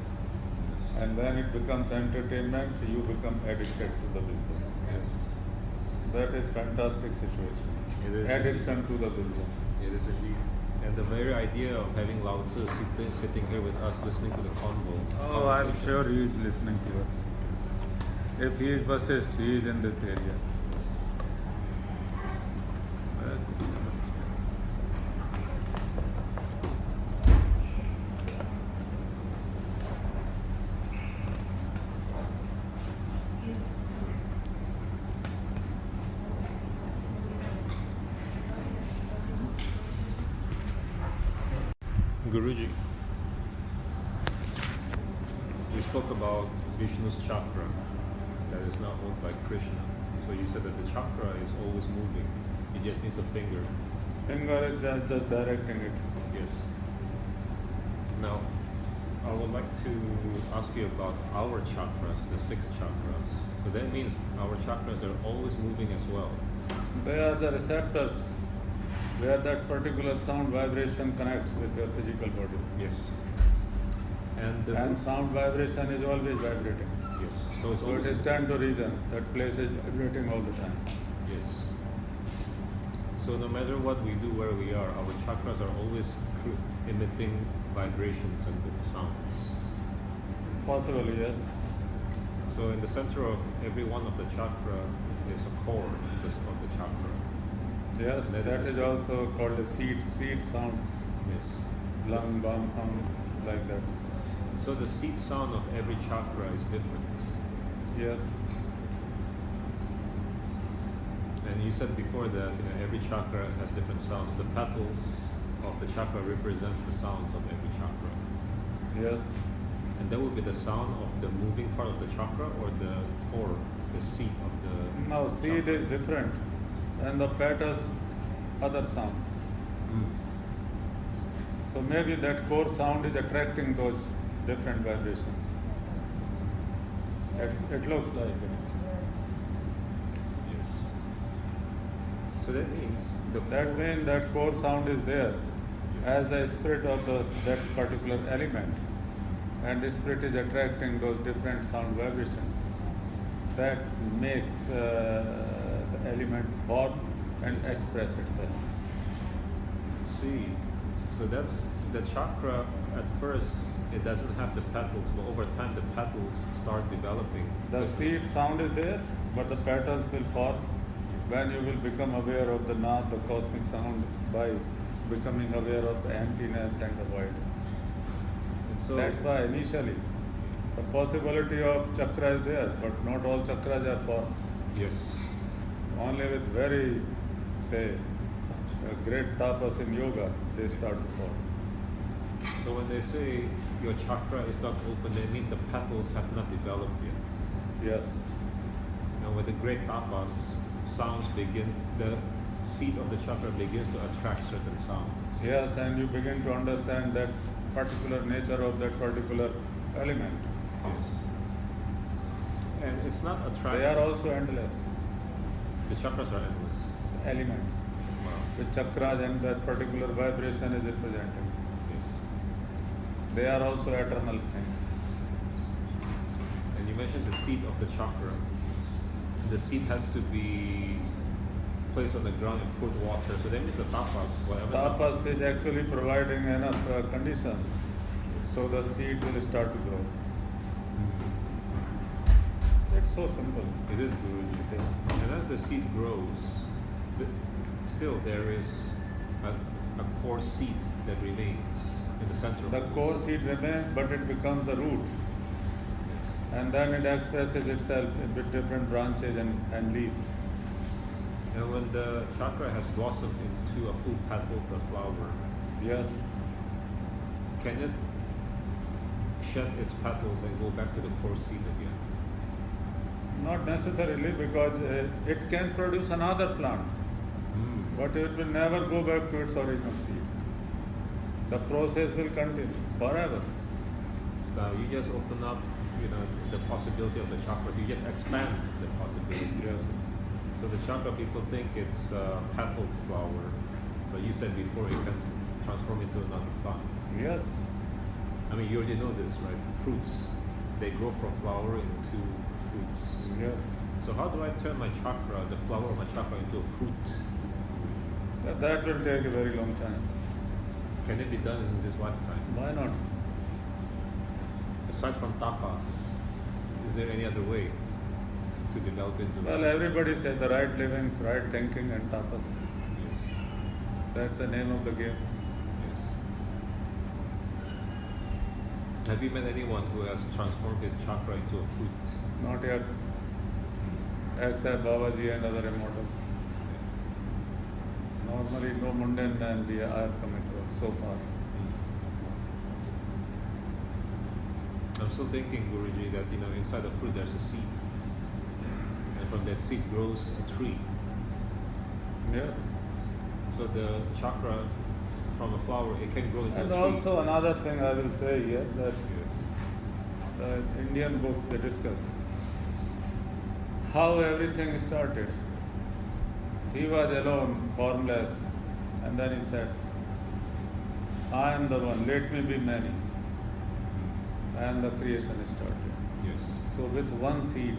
And when it becomes entertainment, you become addicted to the wisdom. Yes. That is fantastic situation. It is. Addiction to the wisdom. It is indeed. And the very idea of having Lao Tzu sitting here with us, listening to the convo. Oh, I'm sure he is listening to us. If he is Vasisht, he is in this area. Guruji, we spoke about Vishnu's chakra that is now owned by Krishna. So you said that the chakra is always moving. It just needs a finger. Finger is just directing it. Yes. Now, I would like to ask you about our chakras, the 6 chakras. So that means our chakras are always moving as well. They are the receptors where that particular sound vibration connects with your physical body. Yes. And, And sound vibration is always vibrating. yes. So it's So always it is stand to reason. That place is vibrating all the time. yes. So no matter what we do, where we are, our chakras are always emitting vibrations and sounds. Possibly, yes. So in the center of every one of the chakra is a core of the chakra. Yes, That that is is also called a seed sound, Yes. lung, bum, hum, like that. So the seed sound of every chakra is different. Yes, And you said before that every chakra has different sounds. The petals of the chakra represents the sounds of every chakra. yes. And that would be the sound of the moving part of the chakra or the core, the seat of the Now seed chakra? is different and the petals other sound. Mm. So maybe that core sound is attracting those different vibrations. It looks like it. Yes. So that means That means that core sound is there as the spirit of that particular element, and the spirit is attracting those different sound vibrations. That makes the element form and express itself. see, so that's the chakra. At first, it doesn't have the petals, but over time, the petals start developing. The seed sound is there, but the petals will form when you will become aware of the Nath, the cosmic sound, by becoming aware of the emptiness and the void. And so That's why initially the possibility of chakra is there, but not all chakras are formed. yes, Only with very, say, great tapas in yoga, they start to form. so when they say your chakra is not open, that means the petals have not developed yet. Yes, And with the great tapas, sounds begin. The seed of the chakra begins to attract certain sounds. yes, and you begin to understand that particular nature of that particular element. Yes. And it's not attracting. They are also endless The chakras are endless. elements. Wow. The chakras and that particular vibration is represented. Yes. They are also eternal things. And you mentioned the seed of the chakra. The seed has to be placed on the ground and put water. So that means the tapas, whatever. Tapas is actually providing enough conditions so the seed will start to grow. It's so simple. It is Guruji. It is. And as the seed grows, still there is a core seed that remains in the center of The core seed remains, but it becomes the root. Yes. And then it expresses itself with different branches and leaves. And when the chakra has blossomed into a full petal of the flower, Yes, can it shed its petals and go back to the core seed again? not necessarily, because it can produce another plant, but it will never go back to its original seed. The process will continue forever. So you just open up, the possibility of the chakras. You just expand the possibility. Yes. So the chakra, people think it's a petaled flower, but you said before it can transform into another plant. Yes. I mean, you already know this, right? Fruits, they grow from flower into fruits. Yes. So how do I turn my chakra, the flower of my chakra, into a fruit? That will take a very long time. Can it be done in this lifetime? Why not? Aside from tapas, is there any other way to develop into Well, everybody says the right living, right thinking, and tapas. Yes. That's the name of the game. Yes. Have you met anyone who has transformed his chakra into a fruit? Not yet, except Babaji and other immortals. Normally, no mundane man I have come across so far. I'm still thinking, Guruji, that inside a fruit there's a seed, and from that seed grows a tree. Yes. So the chakra from a flower, it can grow into And a tree. also another thing I will say here that Yes. the Indian books they discuss how everything started. He was alone, formless, and then he said, I am the one, let me be many. And the creation started. Yes. So with one seed,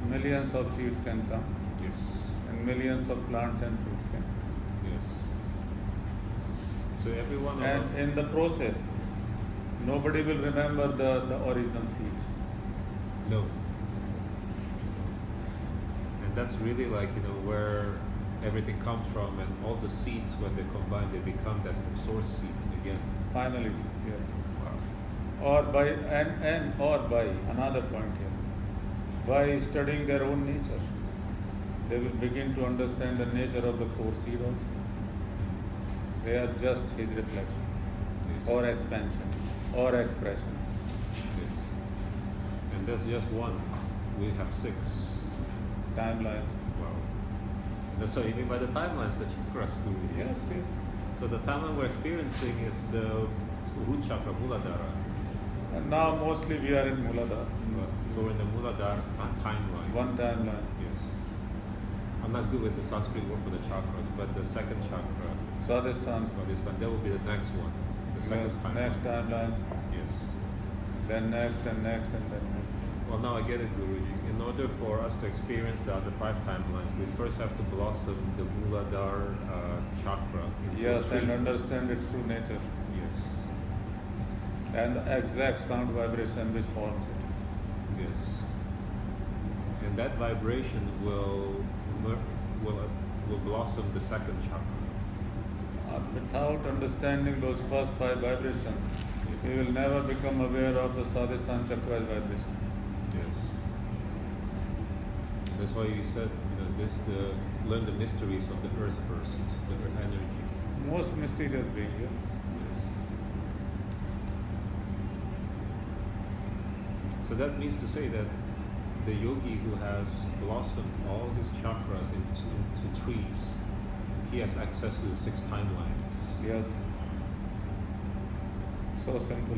millions of seeds can come, Yes. and millions of plants and fruits can come. Yes. So everyone. And in the process, nobody will remember the original seed. No. And that's really like where everything comes from, and all the seeds when they combine, they become that source seed again. Finally, yes. Wow. Or by another point here, by studying their own nature, they will begin to understand the nature of the core seed also. They are just his reflection, Yes. or expansion, or expression. Yes. And that's just one. We have 6 Timelines. Wow. That's what you mean by the timelines, the chakras. Guru. Yes, yes. So the timeline we're experiencing is the root chakra, Muladhara. And now mostly we are in Muladhara. So we're in the Muladhara timeline. One timeline. Yes. I'm not good with the Sanskrit word for the chakras, but the second chakra, Swadhisthana. Swadhisthana, that will be the next one. The second Yes, timeline. next timeline. Yes. Then next and next and then next. Well, now I get it, Guruji. In order for us to experience the other 5 timelines, we first have to blossom the Muladhara chakra. Into Yes, a and tree. understand its true nature. Yes. And the exact sound vibration which forms it. Yes. And that vibration will blossom the second chakra. Without understanding those first 5 vibrations, we will never become aware of the Swadhisthana chakra's vibrations. Yes. That's why you said, learn the mysteries of the earth first, the earth energy. Most mysterious being, yes. Yes. So that means to say that the yogi who has blossomed all his chakras into trees, he has access to the 6 timelines. Yes. So simple.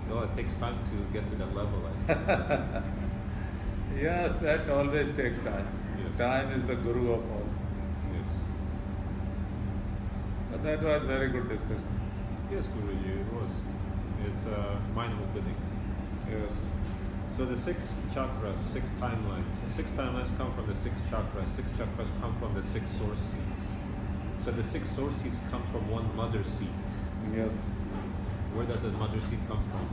Well, it takes time to get to that level, I think. Yes, that always takes time. Yes. Time is the guru of all. Yes. But that was very good discussion. Yes, Guruji, it was. It's mind-opening. Yes. So the 6 chakras, 6 timelines. 6 timelines come from the 6 chakras. 6 chakras come from the 6 source seeds. So the 6 source seeds come from one mother seed. Yes. Where does that mother seed come from?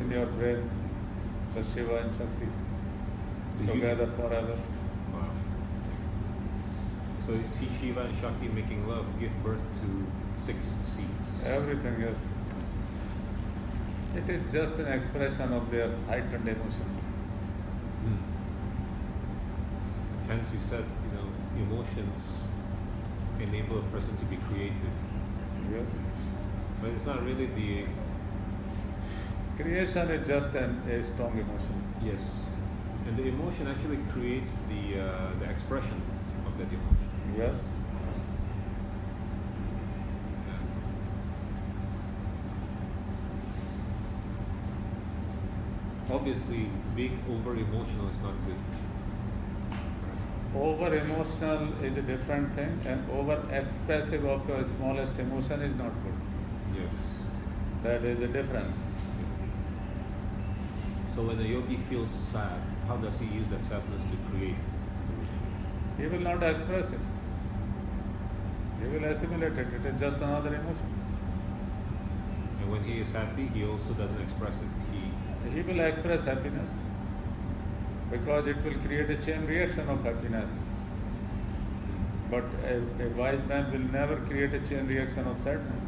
In your brain, the Shiva and Shakti together forever. Wow. So you see Shiva and Shakti making love give birth to 6 seeds. Everything, yes. It is just an expression of their heightened emotion. Hence you said, emotions enable a person to be creative. Yes. But it's not really the... Creation is just a strong emotion. Yes. And the emotion actually creates the expression of that emotion. Yes. Obviously, being over emotional is not good. Over emotional is a different thing, and over expressive of your smallest emotion is not good. Yes. That is a difference. So when a yogi feels sad, how does he use that sadness to create? He will not express it. He will assimilate it. It is just another emotion. And when he is happy, he also doesn't express it. He will express happiness because it will create a chain reaction of happiness. But a wise man will never create a chain reaction of sadness.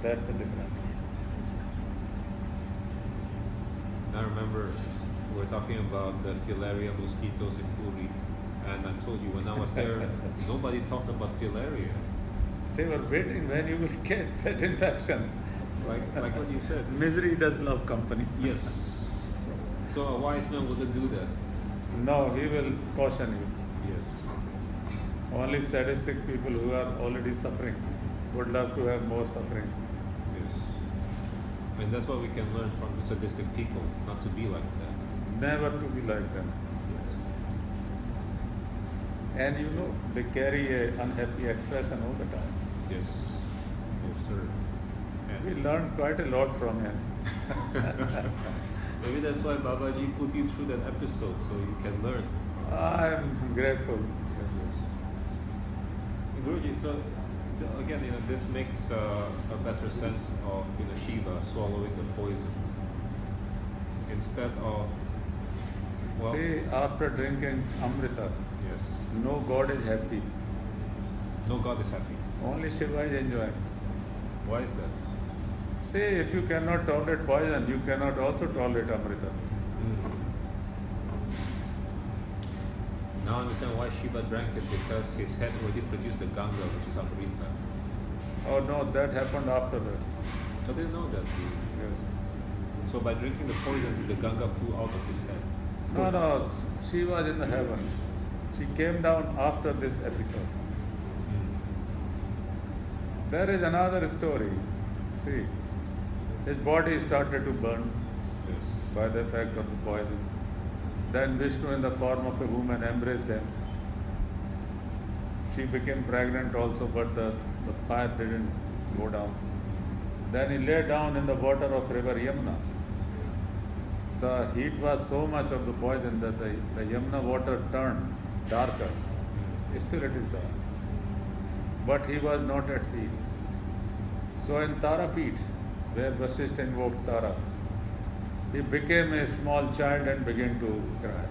That's the difference. I remember we were talking about the filaria mosquitoes in Puri, and I told you when I was there, nobody talked about filaria. They were waiting when you will catch that infection. Like what you said. Misery does love company. Yes. So a wise man wouldn't do that. No, he will caution you. Yes. Only sadistic people who are already suffering would love to have more suffering. Yes. And that's what we can learn from the sadistic people, not to be like that. Never to be like them. Yes. And you know, they carry a unhappy expression all the time. Yes. Yes, sir. We And learned quite a lot from him. maybe that's why Babaji put you through that episode so you can learn. I'm grateful. Yes. Guruji, so again, this makes a better sense of Shiva swallowing the poison instead of See, after drinking Amrita, yes, no God is happy. no God is happy. Only Shiva is enjoying. Why is that? See, if you cannot tolerate poison, you cannot also tolerate Amrita. Now I understand why Shiva drank it, because his head already produced the Ganga, which is Amrita. Oh no, that happened after that. I didn't know that. Yes. So by drinking the poison, the Ganga flew out of his head. No, she was in the heavens. She came down after this episode. There is another story. See, his body started to burn Yes. by the effect of the poison. Then Vishnu, in the form of a woman, embraced him. She became pregnant also, but the fire didn't go down. Then he lay down in the water of river Yamuna. The heat was so much of the poison that the Yamuna water turned darker. Still it is dark. But he was not at peace. So in Tarapeeth, where Vasishtha invoked Tara, he became a small child and began to cry.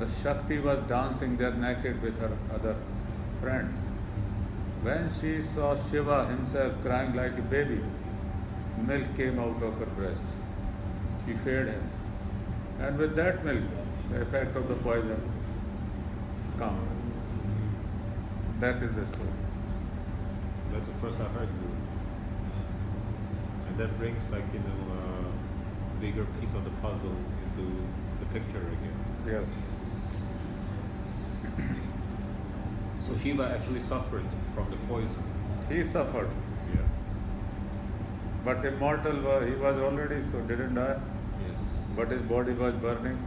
The Shakti was dancing there naked with her other friends. When she saw Shiva himself crying like a baby, milk came out of her breasts. She fed him. And with that milk, the effect of the poison came. That is the story. That's the first I heard. Guru. And that brings a bigger piece of the puzzle into the picture again. Yes. So Shiva actually suffered from the poison. He suffered. Yeah. But immortal, he was already, so didn't die. Yes. But his body was burning.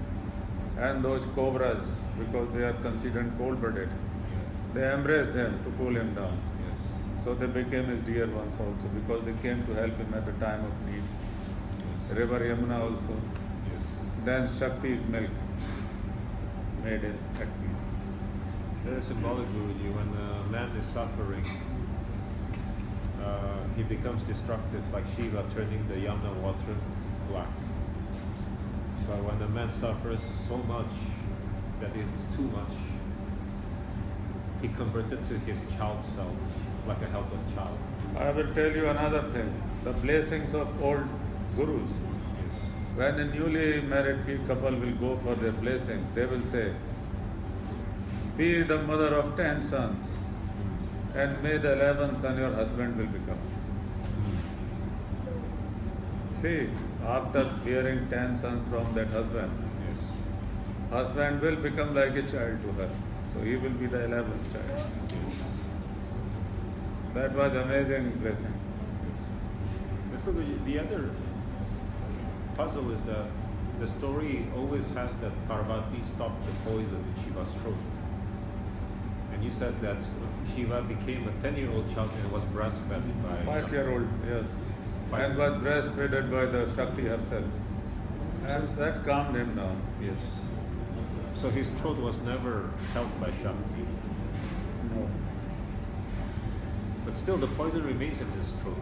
And those cobras, because they are considered cold-blooded, Yeah. they embraced him to cool him down. Yes. So they became his dear ones also, because they came to help him at the time of need. Yes. River Yamuna also. Yes. Then Shakti's milk made him at peace. That is symbolic, Guruji. When a man is suffering, he becomes destructive, like Shiva turning the Yamuna water black. But when a man suffers so much that it's too much, he converted to his child self, like a helpless child. I will tell you another thing. The blessings of old gurus. Yes. When a newly married couple will go for their blessings, they will say, "Be the mother of 10 sons, and may the 11th son your husband will become." See, after bearing 10 sons from that husband, Yes. husband will become like a child to her. So he will be the 11th child. Yes. That was amazing blessing. And so the other puzzle is that the story always has that Parvati stopped the poison in Shiva's throat. And you said that Shiva became a 10-year-old child and was breastfed by 5-year-old, yes. And was breastfed by the Shakti herself. And that calmed him down. Yes. So his throat was never held by Shakti. No. But still the poison remains in his throat.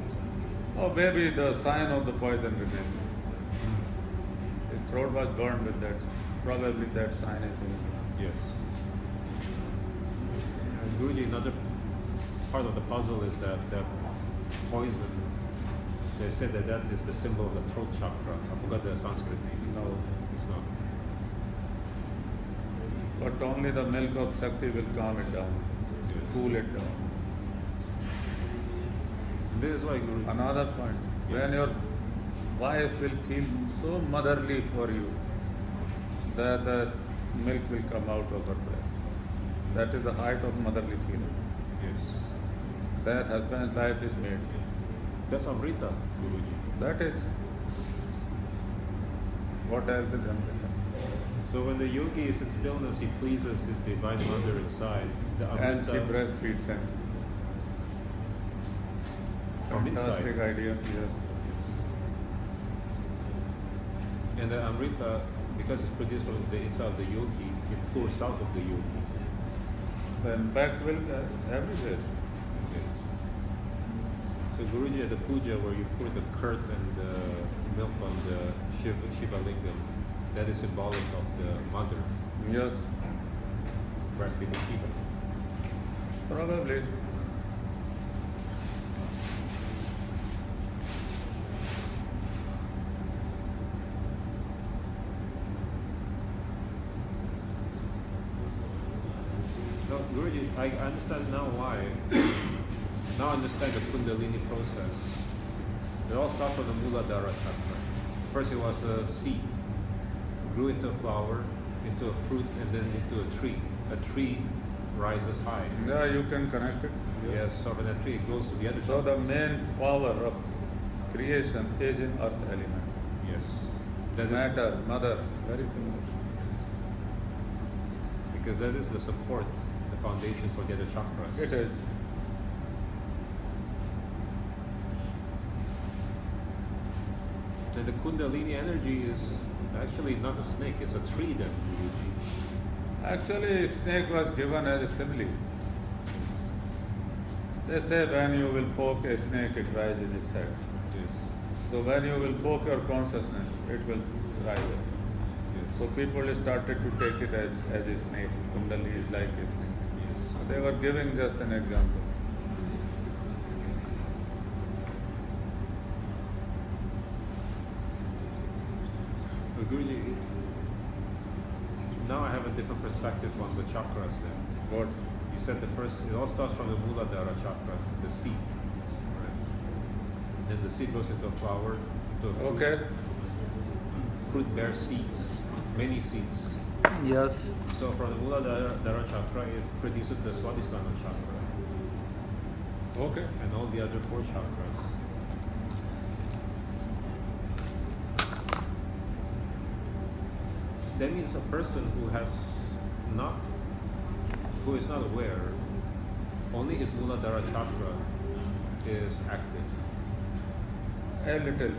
Oh, maybe the sign of the poison remains. His throat was burned with that. Probably that sign is there. Yes. And Guruji, another part of the puzzle is that poison, they said that is the symbol of the throat chakra. I forgot the Sanskrit name. No. It's not. But only the milk of Shakti will calm it down, Yes. cool it down. This is why Guru. Another point, Yes. when your wife will feel so motherly for you that the milk will come out of her breast. That is the height of motherly feeling. Yes. That husband's life is made. That's Amrita, Guruji. That is what else is Amrita. So when the yogi is in stillness, he pleases his divine mother inside. The And she Amrita breastfeeds him. from Fantastic inside. idea, yes. And the Amrita, because it's produced from the inside of the yogi, it pours out of the yogi. The impact will everywhere. Yes. So Guruji, at the puja where you pour the curd and the milk on the Shiva Lingam, that is symbolic of the mother Yes, breastfeeding Shiva. probably. No, Guruji, I understand now why. Now I understand the Kundalini process. It all starts from the Muladhara chakra. First it was a seed, grew into a flower, into a fruit, and then into a tree. A tree rises high. Yeah, you can connect it. Yes, so from that tree it goes to the other So the chakras. main power of creation is in earth element. Yes. That is Matter, mother, very similar. because that is the support, the foundation for the other chakras. It is. And the Kundalini energy is actually not a snake, it's a tree then, Guruji. Actually, snake was given as a simile. They say when you will poke a snake, it rises its head. Yes. So when you will poke your consciousness, it will rise up. Yes. So people started to take it as a snake. Kundalini is like a snake. Yes. They were giving just an example. But Guruji, now I have a different perspective on the chakras then. What? You said the first, it all starts from the Muladhara chakra, the seed. Right? Then the seed goes into a flower, into a fruit. Okay. Fruit bears seeds, many seeds. Yes. So from the Muladhara chakra, it produces the Swadhisthana chakra Okay. and all the other four chakras. That means a person who is not aware, only his Muladhara chakra is active, A little.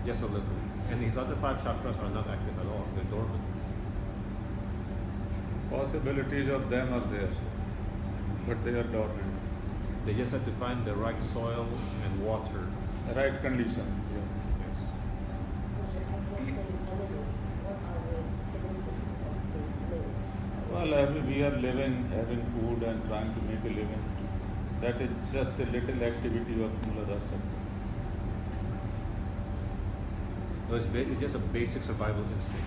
just a little. And his other five chakras are not active at all, they're dormant. Possibilities of them are there, but they are dormant. They just have to find the right soil and water. The right condition. Yes. Yes. I just say a little. What are the significance of this little? Well, we are living, having food and trying to make a living. That is just a little activity of Muladhara chakra. No, it's just a basic survival instinct.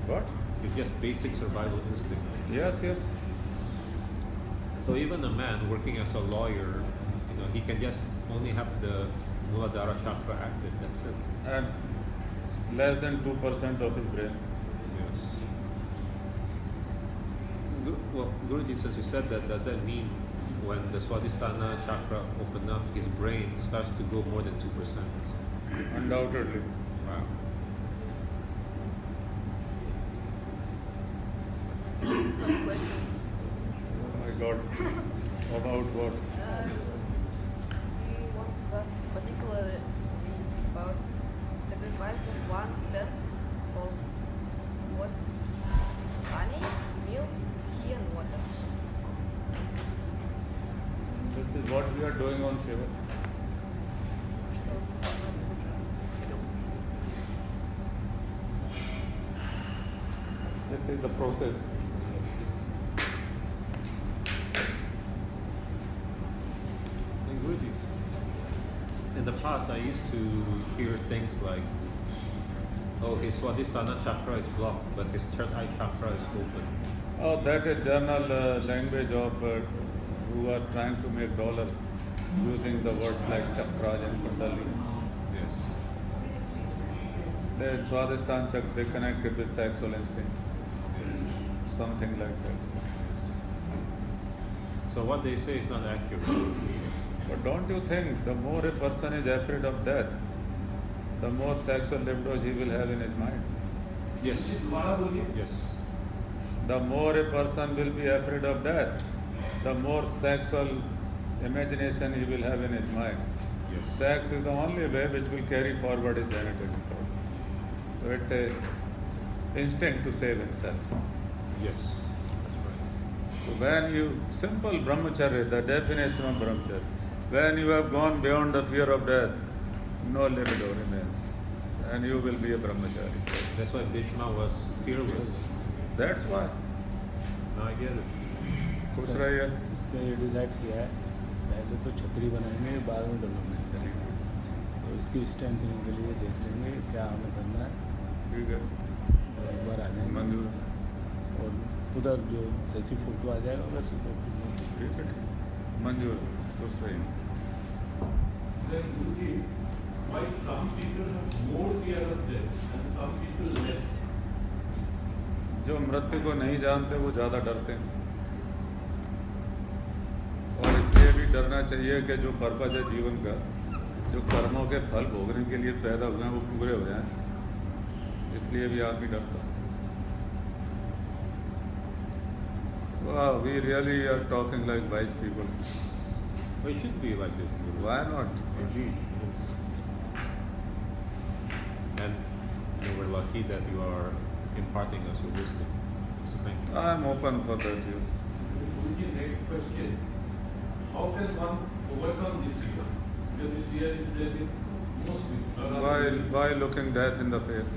What? It's just basic survival instinct. Yes, yes. So even a man working as a lawyer, he can just only have the Muladhara chakra active. That's it. And less than 2% of his brain. Yes. Well, Guruji, since you said that, does that mean when the Swadhisthana chakra opens up, his brain starts to go more than 2%? Undoubtedly. Wow. One question. Oh my God. About what? He wants to ask particularly about sacrifice of 1/10 of what? Honey, milk, ghee, and water. This is what we are doing on Shiva. This is the process. And Guruji, in the past I used to hear things like, oh, his Swadhisthana chakra is blocked, but his third eye chakra is open. Oh, that is journal language of who are trying to make dollars. using the words like chakras and kundali. Yes. The Swadhisthana chakra, they connect it with sexual instinct. Something like that. So what they say is not accurate. But don't you think the more a person is afraid of death, the more sexual libidos he will have in his mind? Yes. Yes. The more a person will be afraid of death, the more sexual imagination he will have in his mind. Yes. Sex is the only way which will carry forward his genetic code. So it's a instinct to save himself. Yes. That's right. So when you, simple brahmacharya, the definition of brahmacharya, when you have gone beyond the fear of death, no libido remains, and you will be a brahmachari. That's why Bhishma was fearless. That's why. Now I get it. खुश रहिए. इसने ये decide किया है पहले तो छतरी बनाएंगे बाद में डेवलपमेंट करेंगे तो इसकी स्ट्रेंथनिंग के लिए देख लेंगे क्या हमें करना है ठीक है. और एक बार आ जाएंगे मंजूर. और उधर जो जैसी फोटो आ जाएगा उधर से फोटो ठीक है. मंजूर. खुश रहिए. Then Guruji, why some people have more fear of death and some people less? जो मृत्यु को नहीं जानते वो ज़्यादा डरते हैं. और इसलिए भी डरना चाहिए कि जो पर्पज है जीवन का, जो कर्मों के फल भोगने के लिए पैदा हुए हैं वो पूरे हो जाएं. इसलिए भी आदमी डरता है. Wow, we really are talking like wise people. Well, it should be like this, Guru. Why not? Indeed. Yes. And we're lucky that you are imparting us with wisdom. So thank you. I am open for that, yes. Guruji, next question. How can one overcome this fear? Because this fear is there in most people. By looking death in the face,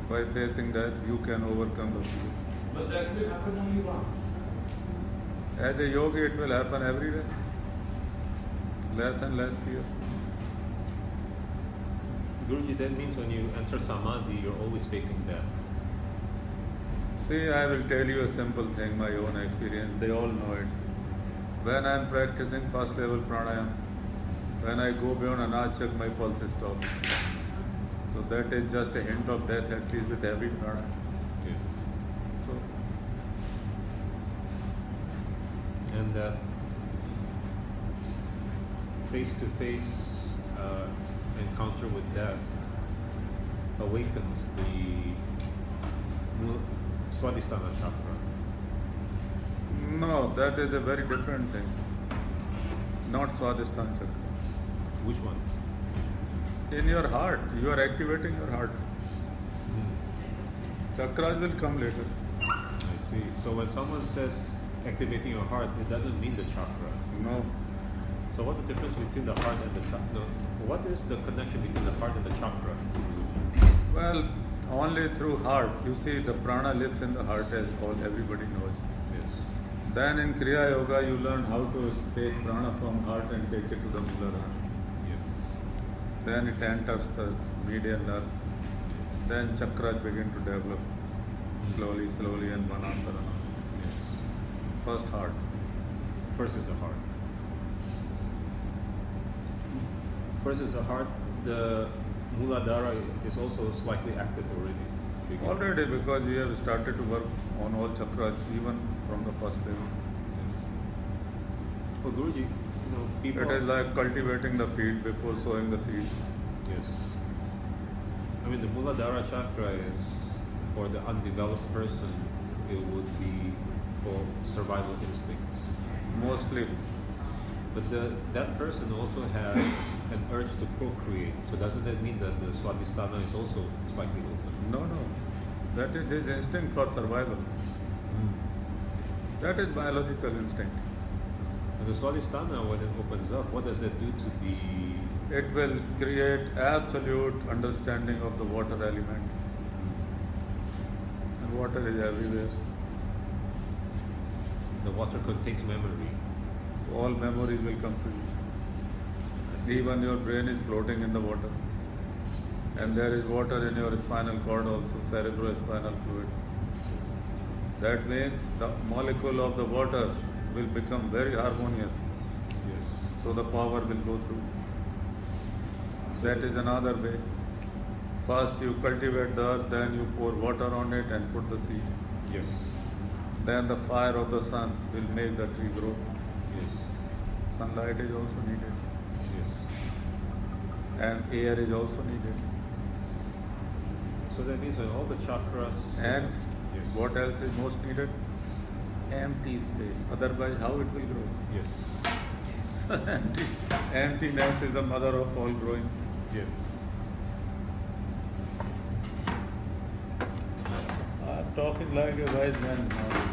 by facing death, you can overcome the fear. But that will happen only once. As a yogi, it will happen everywhere. Less and less fear. Guruji, that means when you enter Samadhi, you're always facing death. See, I will tell you a simple thing, my own experience. They all know it. When I am practicing first level pranayam, when I go beyond anachak, my pulse stops. So that is just a hint of death, at least with every pranayam. Yes. So, And face-to-face encounter with death awakens the Swadhisthana chakra. no, that is a very different thing. Not Swadhisthana chakra. Which one? In your heart, you are activating your heart. Chakras will come later. I see. So when someone says activating your heart, it doesn't mean the chakra. No. So what's the difference between the heart and the chakra? No. What is the connection between the heart and the chakra? Well, only through heart. You see, the prana lives in the heart, as all everybody knows. Yes. Then in Kriya Yoga, you learn how to take prana from heart and take it to the Muladhara. Yes. Then it enters the median nerve. Then chakras begin to develop slowly, and one after another. Yes. First heart. First is the heart. First is the heart. The Muladhara is also slightly active already. to begin. Already, because we have started to work on all chakras even from the first level. Yes. Well, Guruji, people. It is like cultivating the field before sowing the seed. Yes. I mean, the Muladhara chakra is for the undeveloped person. It would be for survival instincts. Mostly. But that person also has an urge to procreate. So doesn't that mean that the Swadhisthana is also slightly open? No. That is his instinct for survival. That is biological instinct. And the Swadhisthana, when it opens up, what does that do to the... It will create absolute understanding of the water element. And water is everywhere. The water contains memory. So all memories will come to you. Even your brain is floating in the water. And there is water in your spinal cord also, cerebrospinal fluid. That means the molecule of the water will become very harmonious. Yes. so the power will go through. That is another way. First you cultivate the earth, then you pour water on it and put the seed. Yes. Then the fire of the sun will make the tree grow. Yes. Sunlight is also needed. Yes. And air is also needed. So that means that all the chakras. And yes. what else is most needed? Empty space. Otherwise, how it will grow? Yes. Emptiness is the mother of all growing. Yes. I'm talking like a wise man now.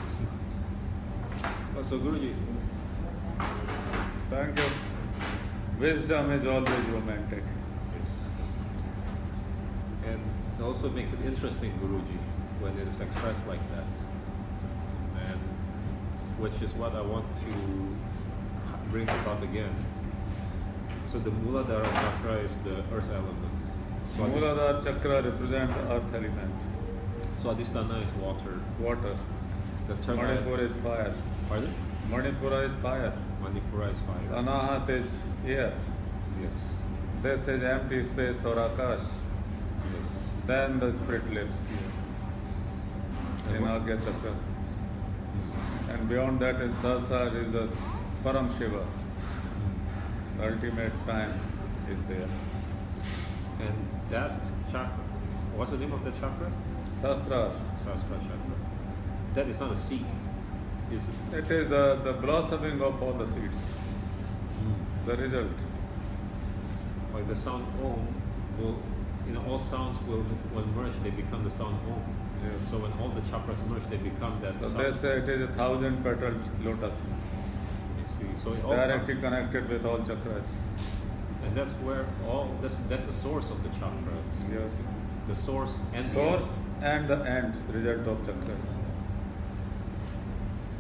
So Guruji, Thank you. Wisdom is always romantic. yes. And it also makes it interesting, Guruji, when it is expressed like that. And which is what I want to bring about again. So the Muladhara chakra is the earth element. Muladhara chakra represents the earth element. Swadhisthana is water. Water. The third Manipura is fire. Pardon? Manipura is fire. Manipura is fire. Anahat is air. Yes. This is empty space or akash. Yes. Then the spirit lives And in what- Agya chakra. And beyond that in Sahasrara is the Param Shiva. The ultimate time is there. And that chakra, what's the name of the chakra? Sahasrara. Sahasrara chakra. That is not a seed, is it? It is the blossoming of all the seeds. The result. Like the sound Om will, all sounds will, when merged, they become the sound Om. Yes. So when all the chakras merge, they become that So sound. they say it is 1,000 petaled lotus. You see, so it all Directly connected with all chakras. and that's where that's the source of the chakras. Yes. The source and the Source and the end result of chakras.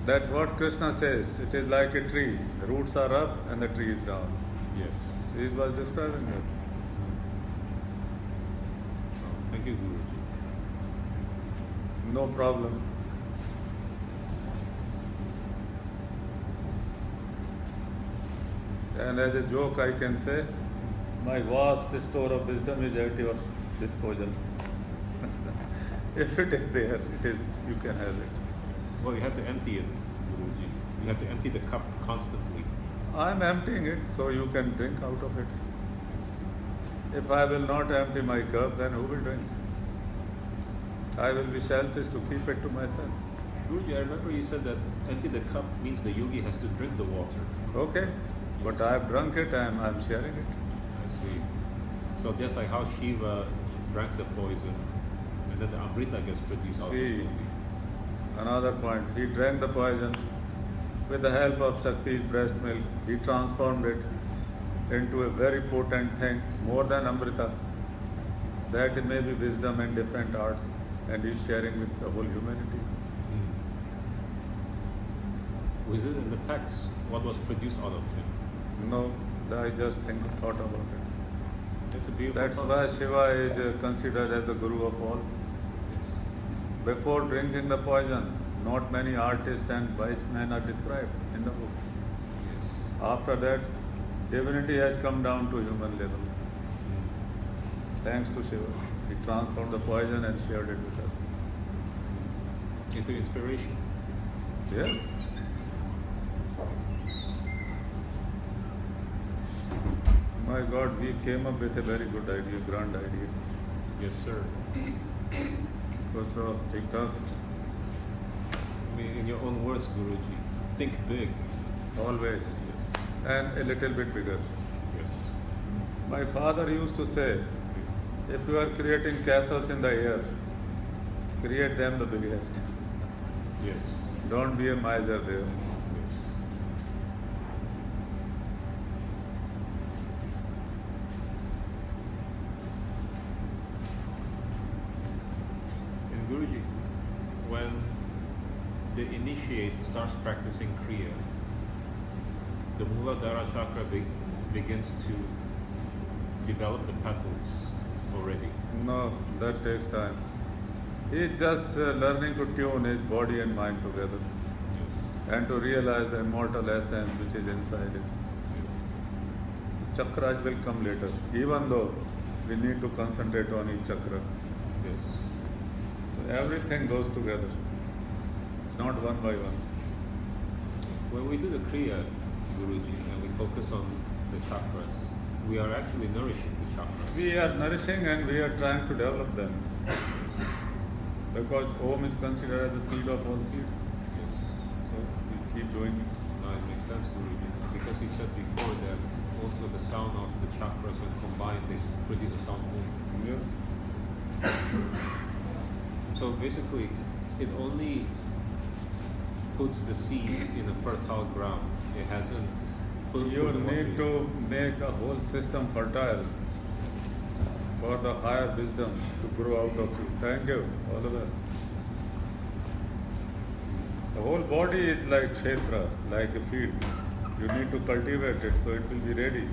That's what Krishna says. It is like a tree. The roots are up and the tree is down. end. Yes. He was describing it. Oh, thank you, Guruji. No problem. And as a joke, I can say, my vast store of wisdom is at your disposal. If it is there, it is. You can have it. Well, you have to empty it, Guruji. You have to empty the cup constantly. I am emptying it so you can drink out of it. If I will not empty my cup, then who will drink? I will be selfish to keep it to myself. Guruji, I remember you said that empty the cup means the yogi has to drink the water. Okay, but I have drunk it and I am sharing it. I see. So just like how Shiva drank the poison, and then the Amrita gets produced out of See, the yogi. another point. He drank the poison with the help of Shakti's breast milk. He transformed it into a very potent thing, more than Amrita. That may be wisdom and different arts, and he's sharing with the whole humanity. Was it in the text? What was produced out of him? No, I just thought about it. It's a beautiful That's thought. why Shiva is considered as the guru of all. Yes. Before drinking the poison, not many artists and wise men are described in the books. Yes. After that, divinity has come down to human level. Thanks to Shiva. He transformed the poison and shared it with us. Into inspiration. Yes. My God, we came up with a very good idea, grand idea. Yes, sir. So, TikTok, I mean, in your own words, Guruji, think big. always. Yes. And a little bit bigger. Yes. My father used to say, if you are creating castles in the air, create them the biggest. Yes. Don't be a miser there. Yes. And Guruji, when the initiate starts practicing Kriya, the Muladhara chakra begins to develop the petals already. No, that takes time. He's just learning to tune his body and mind together Yes. and to realize the immortal essence which is inside it. Yes. chakras will come later, even though we need to concentrate on each chakra. Yes. So everything goes together. It's not one by one. When we do the Kriya, Guruji, and we focus on the chakras, we are actually nourishing the chakras. We are nourishing and we are trying to develop them. Because Om is considered as the seed of all seeds. Yes. So we keep doing it. No, it makes sense, Guruji. Because he said before that also the sound of the chakras, when combined, they produce a sound Om. Yes. So basically, it only puts the seed in a fertile ground. It hasn't put You put the water need in. to make the whole system fertile for the higher wisdom to grow out of you. Thank you. All the best. The whole body is like kshetra, like a field. You need to cultivate it so it will be ready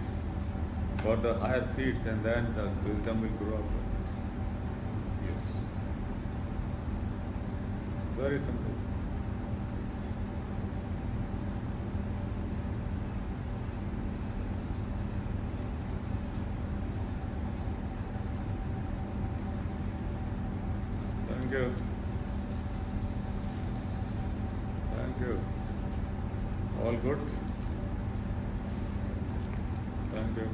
for the higher seeds, and then the wisdom will grow out of it. Yes. Very simple. Thank you. Thank you. All good? Thank you.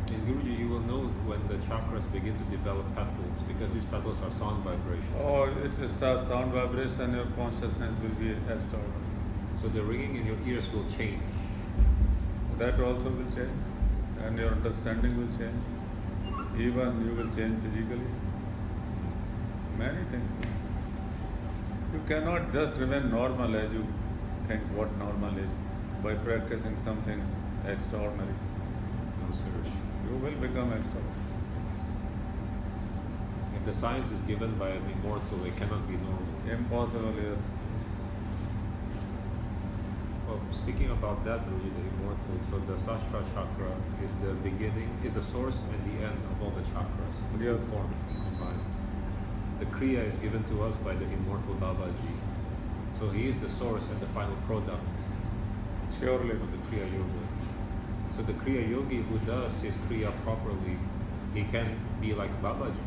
And Guruji, you will know when the chakras begin to develop petals, because these petals are sound vibrations. Oh, it's a sound vibration, your consciousness will be extraordinary. So the ringing in your ears will change. That also will change, and your understanding will change. Even you will change physically. Many things. You cannot just remain normal as you think what normal is by practicing something extraordinary. No, sir. You will become extraordinary. If the science is given by an immortal, it cannot be normal. Impossible, yes. Well, speaking about that, Guruji, the immortal, so the Sashtra chakra is the beginning, is the source and the end of all the chakras, the Yes. full form combined. The Kriya is given to us by the immortal Babaji. So he is the source and the final product Surely. of the Kriya Yoga. So the Kriya Yogi who does his Kriya properly, he can be like Babaji.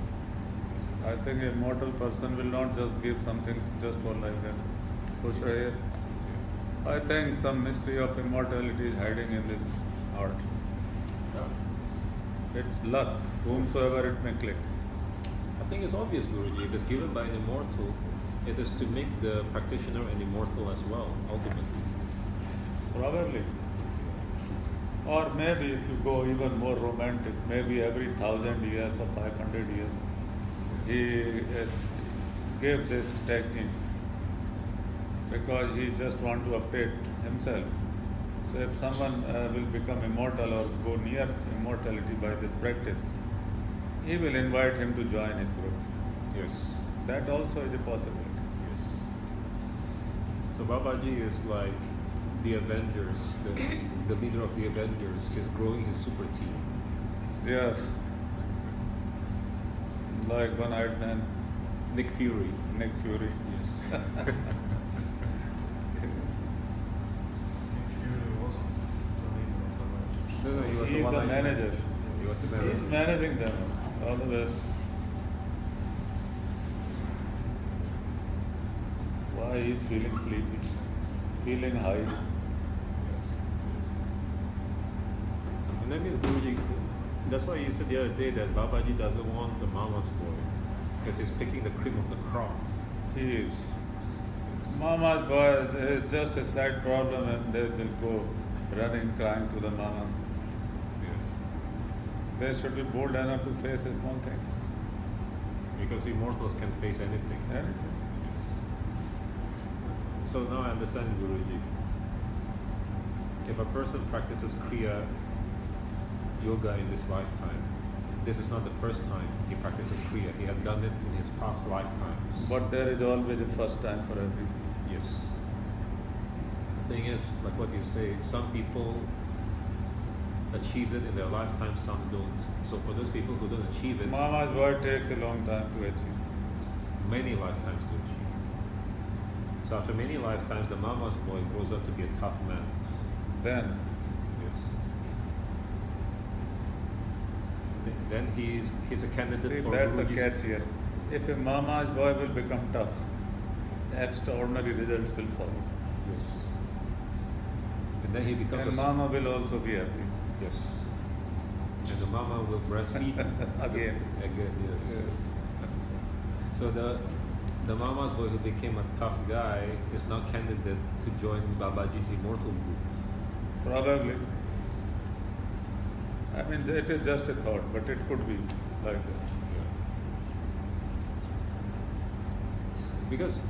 I think a mortal person will not just give something just for like that. Push rahe. I think some mystery of immortality is hiding in this art. It's luck, whomsoever it may click. I think it's obvious, Guruji. If it's given by an immortal, it is to make the practitioner an immortal as well, ultimately. Probably. Or maybe if you go even more romantic, maybe every 1,000 years or 500 years, he gave this technique because he just want to update himself. So if someone will become immortal or go near immortality by this practice, he will invite him to join his group. Yes. That also is a possibility. Yes. So Babaji is like the Avengers, the leader of the Avengers. He's growing his super team. Yes. Like one-eyed man, Nick Fury. Nick Fury. Yes. Fury wasn't the leader of Avengers. No, he was He is the one-eyed man. manager. He was the He is manager. managing them. All the best. Why he is feeling sleepy, feeling high. And that means Guruji, that's why you said the other day that Babaji doesn't want the mama's boy, because he's picking the cream of the crop. He is. Mama's boy is just a slight problem and they will go running, crying to the mama. Yeah. They should be bold enough to face small things. Because immortals can face anything. Anything. So now I understand, Guruji. If a person practices Kriya Yoga in this lifetime, this is not the first time he practices Kriya. He had done it in his past lifetimes. But there is always a first time for everything. Yes. The thing is, like what you say, some people achieve it in their lifetime, some don't. So for those people who don't achieve it, Mama's boy takes a long time to achieve. many lifetimes to achieve. So after many lifetimes, the mama's boy grows up to be a tough man. Then, Yes. Then he's a candidate see, for that's the Guruji's. catch here. If a mama's boy will become tough, extraordinary results will follow. Yes. And then he becomes And mama will also be happy. yes. And the mama will breastfeed Again. Again, yes. Yes. So the mama's boy who became a tough guy is now candidate to join Babaji's immortal group. Probably. I mean, it is just a thought, but it could be like that. Because,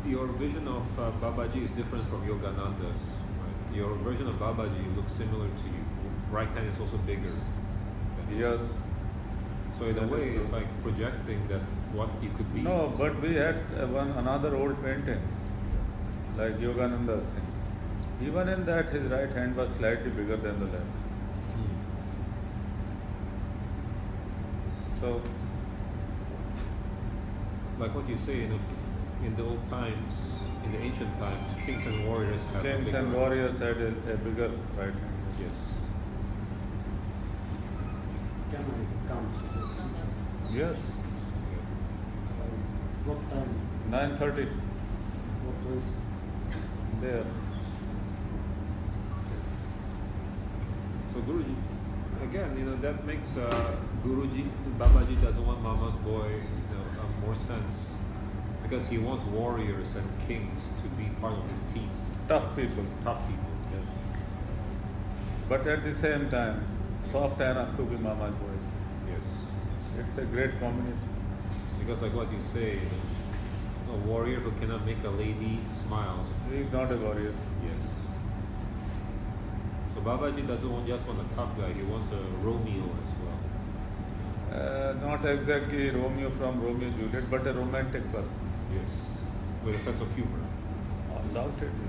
your vision of Babaji is different from Yogananda's. Right? Your version of Babaji looks similar to you. Right hand is also bigger. than Yes. So in a That is way, it's true. like projecting that what he could be. No, but we had another old painting, like Yogananda's thing. Even in that, his right hand was slightly bigger than the left. Hmm. So, Like what you say, in the old times, in the ancient times, kings and warriors had a kings bigger and warriors had a bigger right hand. Yes. Can I come? Yes. What time? 9:30 What place? there. So Guruji, again, that makes Babaji doesn't want Mama's boy, more sense, because he wants warriors and kings to be part of his team, Tough people. tough people. Yes. But at the same time, soft enough to be mama's boys. Yes. It's a great combination. Because like what you say, a warrior who cannot make a lady smile. He is not a warrior. Yes. So Babaji doesn't just want a tough guy; he wants a Romeo as well. Not exactly Romeo from Romeo and Juliet, but a romantic person. Yes. With a sense of humor. Undoubtedly.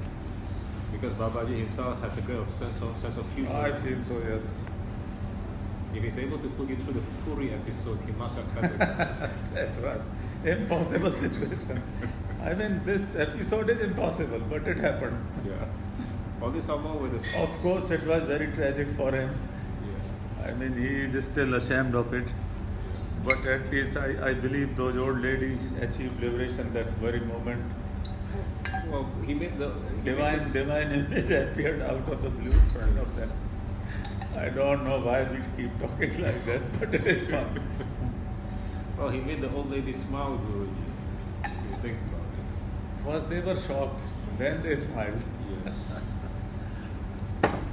Because Babaji himself has a great sense of humor. I feel so, yes. If he's able to put you through the Puri episode, he must have had it. That was impossible situation. I mean, this episode is impossible, but it happened. Yeah. All this about with this. Of course, it was very tragic for him. Yeah. I mean, he is still ashamed of it. But at least I believe those old ladies achieved liberation that very moment. Well, he made the Divine image appeared out of the blue in front of them. I don't know why we keep talking like this, but it is fun. Well, he made the old lady smile, Guruji. If you think about it. First they were shocked, then they smiled. Yes.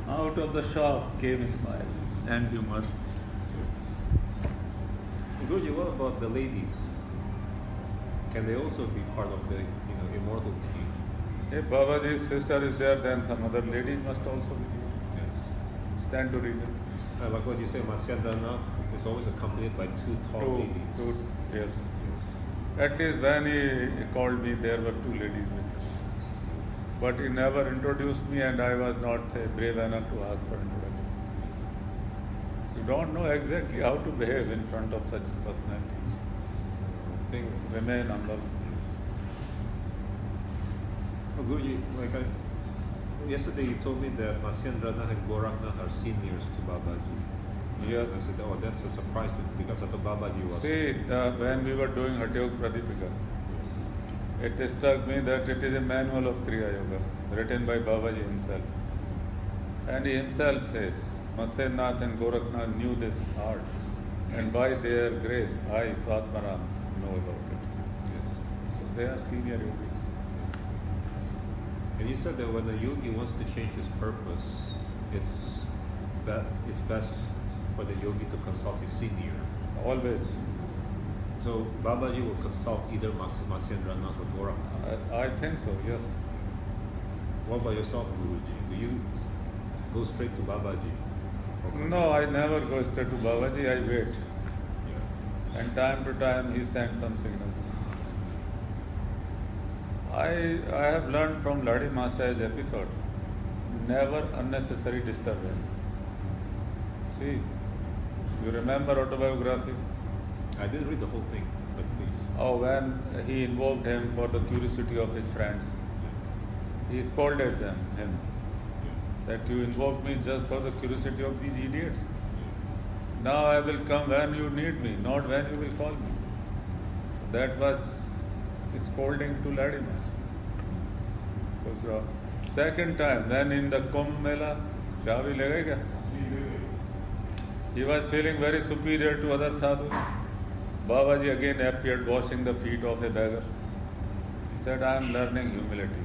Out of the shock came a smile and humor. Guruji, what about the ladies? Can they also be part of the immortal team? If Babaji's sister is there, then some other ladies must also be there. Yes. Stand to reason. Like what you say, Matsyendranath is always accompanied by two tall ladies. Yes. Yes. At least when he called me, there were two ladies with him. But he never introduced me, and I was not brave enough to ask for introduction. You don't know exactly how to behave in front of such personalities. I think, Remain humble. well, Guruji, yesterday you told me that Matsyendranath and Gorakhnath are seniors to Babaji. Yes. I said, oh, that's a surprise because I thought Babaji was. See, when we were doing Hatyog Pradipika, it struck me that it is a manual of Kriya Yoga written by Babaji himself. And he himself says, Matsyendranath and Gorakhnath knew this art, and by their grace, I, Swatmaram, know about it. Yes. So they are senior yogis. And you said that when a yogi wants to change his purpose, it's best for the yogi to consult his senior. Always. So Babaji will consult either Matsyendranath or Gorakhnath. I think so, yes. What about yourself, Guruji? Do you go straight to Babaji? No, I never go straight to Babaji, I wait. Yeah. And time to time he sends some signals. I have learned from Ladi Maharaj's episode, never unnecessary disturbance. See, you remember autobiography? I didn't read the whole thing, but please. Oh, when he invoked him for the curiosity of his friends, he scolded him, that you invoked me just for the curiosity of these idiots. Now I will come when you need me, not when you will call me. That was scolding to Ladi Maharaj. Because the second time, when in the Kumbh Mela, Chavi Lagega, he was feeling very superior to other sadhus. Babaji again appeared washing the feet of a beggar. He said, I am learning humility.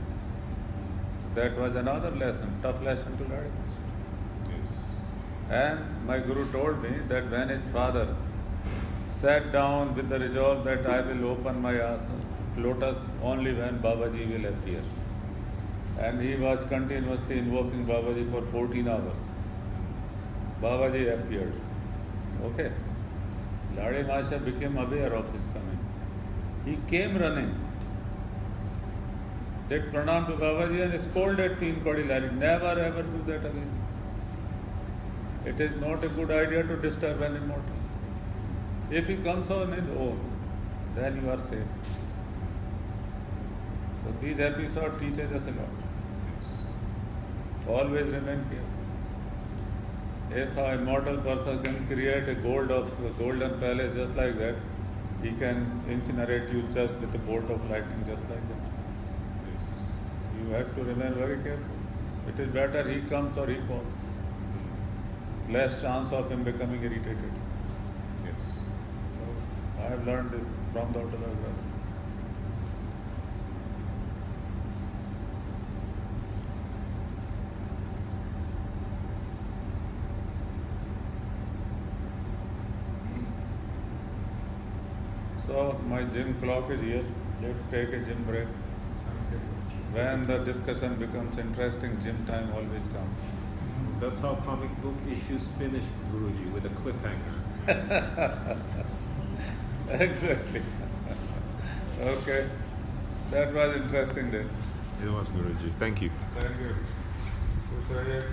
That was another lesson, tough lesson to learn. Yes. And my Guru told me that when his fathers sat down with the resolve that I will open my lotus only when Babaji will appear. And he was continuously invoking Babaji for 14 hours. Babaji appeared. Okay. Ladi Masha became aware of his coming. He came running, did pranam to Babaji and scolded Teen Kodi Lali. Never ever do that again. It is not a good idea to disturb an immortal. If he comes on his own, then you are safe. So these episodes teaches us a lot. Always remain careful. If an immortal person can create a golden palace just like that, he can incinerate you just with a bolt of lightning just like that. Yes. You have to remain very careful. It is better he comes or he falls. Less chance of him becoming irritated. Yes. I have learned this from Dr. Raghunath. So my gym clock is here. Let's take a gym break. When the discussion becomes interesting, gym time always comes. That's how comic book issues finish, Guruji, with a cliffhanger. Exactly. Okay. That was interesting day. It was, Guruji. Thank you. Thank you.